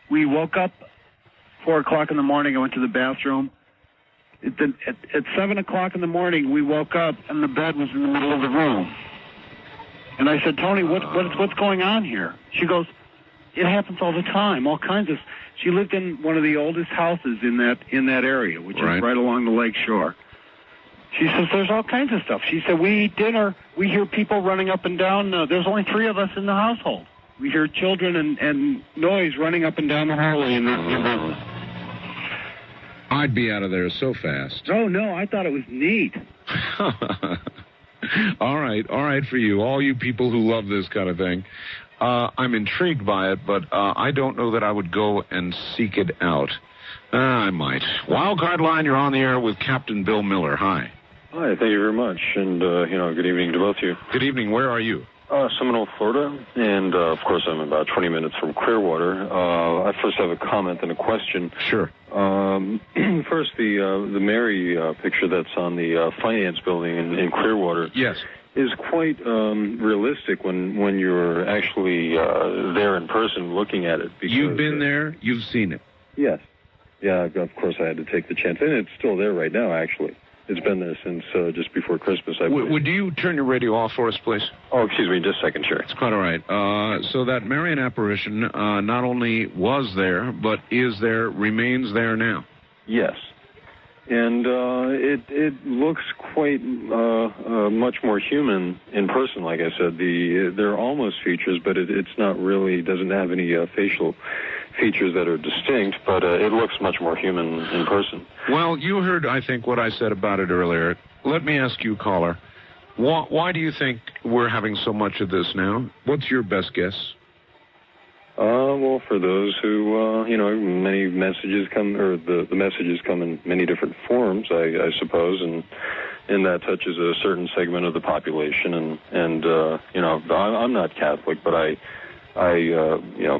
We woke up 4 o'clock in the morning. I went to the bathroom. At 7 o'clock in the morning, we woke up, and the bed was in the middle of the room. And I said, Tony, what's going on here? She goes, it happens all the time, all kinds of... She lived in one of the oldest houses in that area, which is right along the lake shore. She says, there's all kinds of stuff. She said, we eat dinner, we hear people running up and down. There's only 3 of us in the household. We hear children and noise running up and down the hallway in that house. I'd be out of there so fast. Oh, no, I thought it was neat. All right for you, all you people who love this kind of thing. I'm intrigued by it, but I don't know that I would go and seek it out. I might. Wildcard line, you're on the air with Captain Bill Miller. Hi. Hi, thank you very much, and, good evening to both of you. Good evening. Where are you? Seminole, Florida, and, of course, I'm about 20 minutes from Clearwater. I first have a comment and a question. Sure. First, the Mary picture that's on the finance building in Clearwater. Yes. Is quite realistic when you're actually there in person looking at it. Because, you've been there? You've seen it? Yes. Yeah, of course I had to take the chance. And it's still there right now, actually. It's been there since just before Christmas, I believe. Would you turn your radio off for us, please? Oh, excuse me, just a second, sure. It's quite all right. So that Marian apparition not only was there, but is there, remains there now? Yes. And it looks quite much more human in person, like I said. There are almost features, but it's not really, doesn't have any facial features that are distinct, but it looks much more human in person. Well, you heard, I think, what I said about it earlier. Let me ask you, caller, why do you think we're having so much of this now? What's your best guess? Well, for those who, many messages come, or the messages come in many different forms, I suppose, and that touches a certain segment of the population. And I'm not Catholic, but I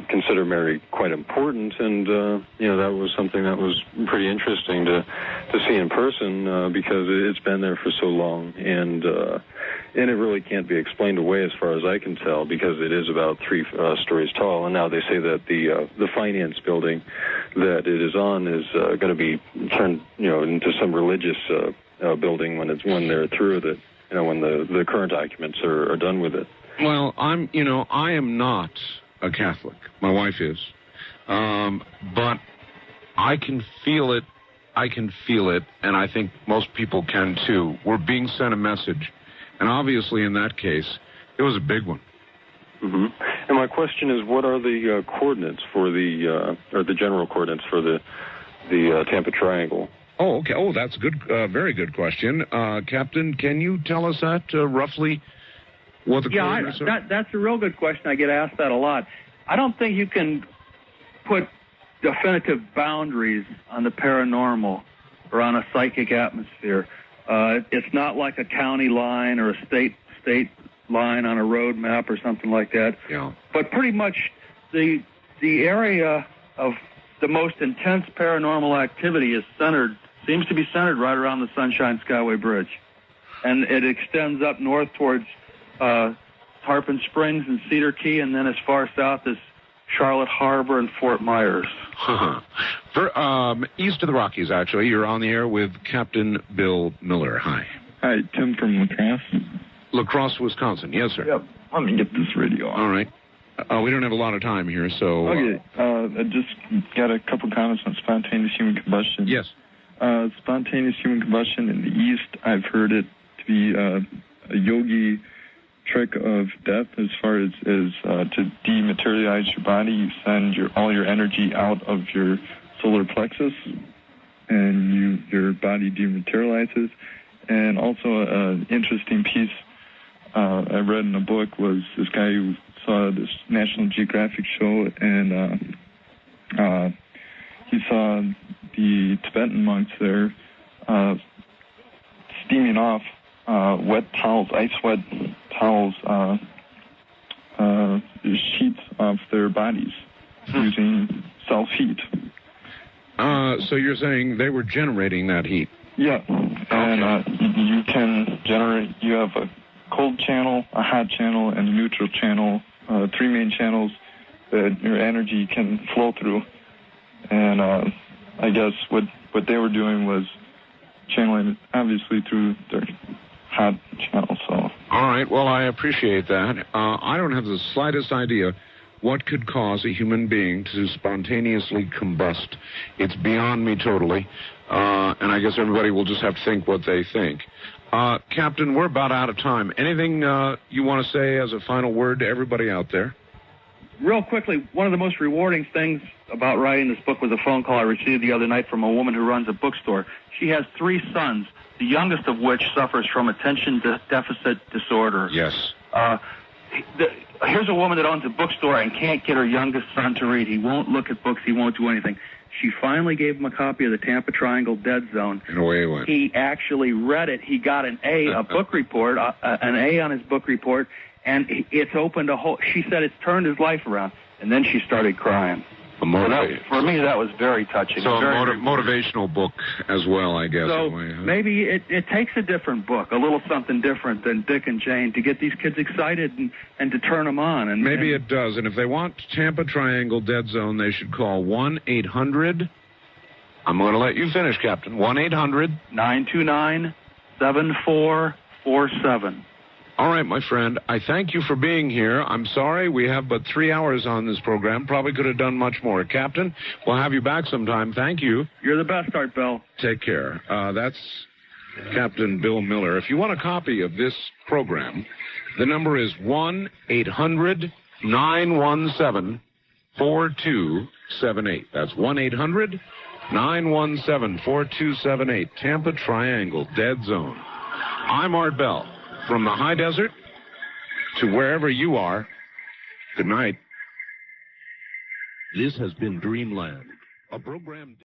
consider Mary quite important, and that was something that was pretty interesting to see in person because it's been there for so long, and it really can't be explained away as far as I can tell because it is about 3 stories tall, and now they say that the finance building that it is on is going to be turned into some religious building when they're through with it, when the current documents are done with it. Well, I am not a Catholic. My wife is. But I can feel it I can feel it, and I think most people can too. We're being sent a message, and obviously in that case, it was a big one. Mm-hmm. And my question is, what are the coordinates for or the general coordinates for the Tampa Triangle? Oh, okay. Oh, that's good. Very good question. Captain, can you tell us that roughly what the coordinates are? That's a real good question. I get asked that a lot. I don't think you can put definitive boundaries on the paranormal or on a psychic atmosphere. It's not like a county line or a state line on a road map or something like that. Yeah. But pretty much the area of the most intense paranormal activity seems to be centered right around the Sunshine Skyway Bridge. And it extends up north towards Tarpon Springs and Cedar Key, and then as far south as Charlotte Harbor and Fort Myers. East of the Rockies, actually. You're on the air with Captain Bill Miller. Hi. Hi, Tim from La Crosse. La Crosse, Wisconsin. Yes, sir. Yep. Let me get this radio on. All right. We don't have a lot of time here, so... Okay. I just got a couple comments on spontaneous human combustion. Yes. Spontaneous human combustion in the East, I've heard it to be a yogi trick of death as far as to dematerialize your body. You send all your energy out of your solar plexus, and your body dematerializes. And also an interesting piece I read in a book was this guy who saw this National Geographic show, and he saw the Tibetan monks there steaming off wet towels, ice wet towels, sheets off their bodies using self-heat. So you're saying they were generating that heat? Yeah, and you can generate, you have a cold channel, a hot channel, and a neutral channel, 3 main channels that your energy can flow through. And I guess what they were doing was channeling, obviously, through their hot channel. So. All right, well, I appreciate that. I don't have the slightest idea what could cause a human being to spontaneously combust. It's beyond me totally, and I guess everybody will just have to think what they think. Captain, we're about out of time. Anything you want to say as a final word to everybody out there? Real quickly, one of the most rewarding things about writing this book was a phone call I received the other night from a woman who runs a bookstore. She has 3 sons, the youngest of which suffers from attention deficit disorder. Yes. Here's a woman that owns a bookstore and can't get her youngest son to read. He won't look at books. He won't do anything. She finally gave him a copy of the Tampa Triangle Dead Zone. And away he went. He actually read it. He got an A, a book report, an A on his book report, and it's opened a whole... She said it's turned his life around, and then she started crying. For me, that was very touching. So very a motivational book as well, I guess. So maybe it takes a different book, a little something different than Dick and Jane to get these kids excited and to turn them on. And maybe it does. And if they want Tampa Triangle Dead Zone, they should call 1-800... I'm going to let you finish, Captain. 1-800-929-7447. All right, my friend. I thank you for being here. I'm sorry we have but 3 hours on this program. Probably could have done much more. Captain, we'll have you back sometime. Thank you. You're the best, Art Bell. Take care. That's Captain Bill Miller. If you want a copy of this program, the number is 1-800-917-4278. That's 1-800-917-4278. Tampa Triangle Dead Zone. I'm Art Bell. From the high desert to wherever you are, good night. This has been Dreamland, a program...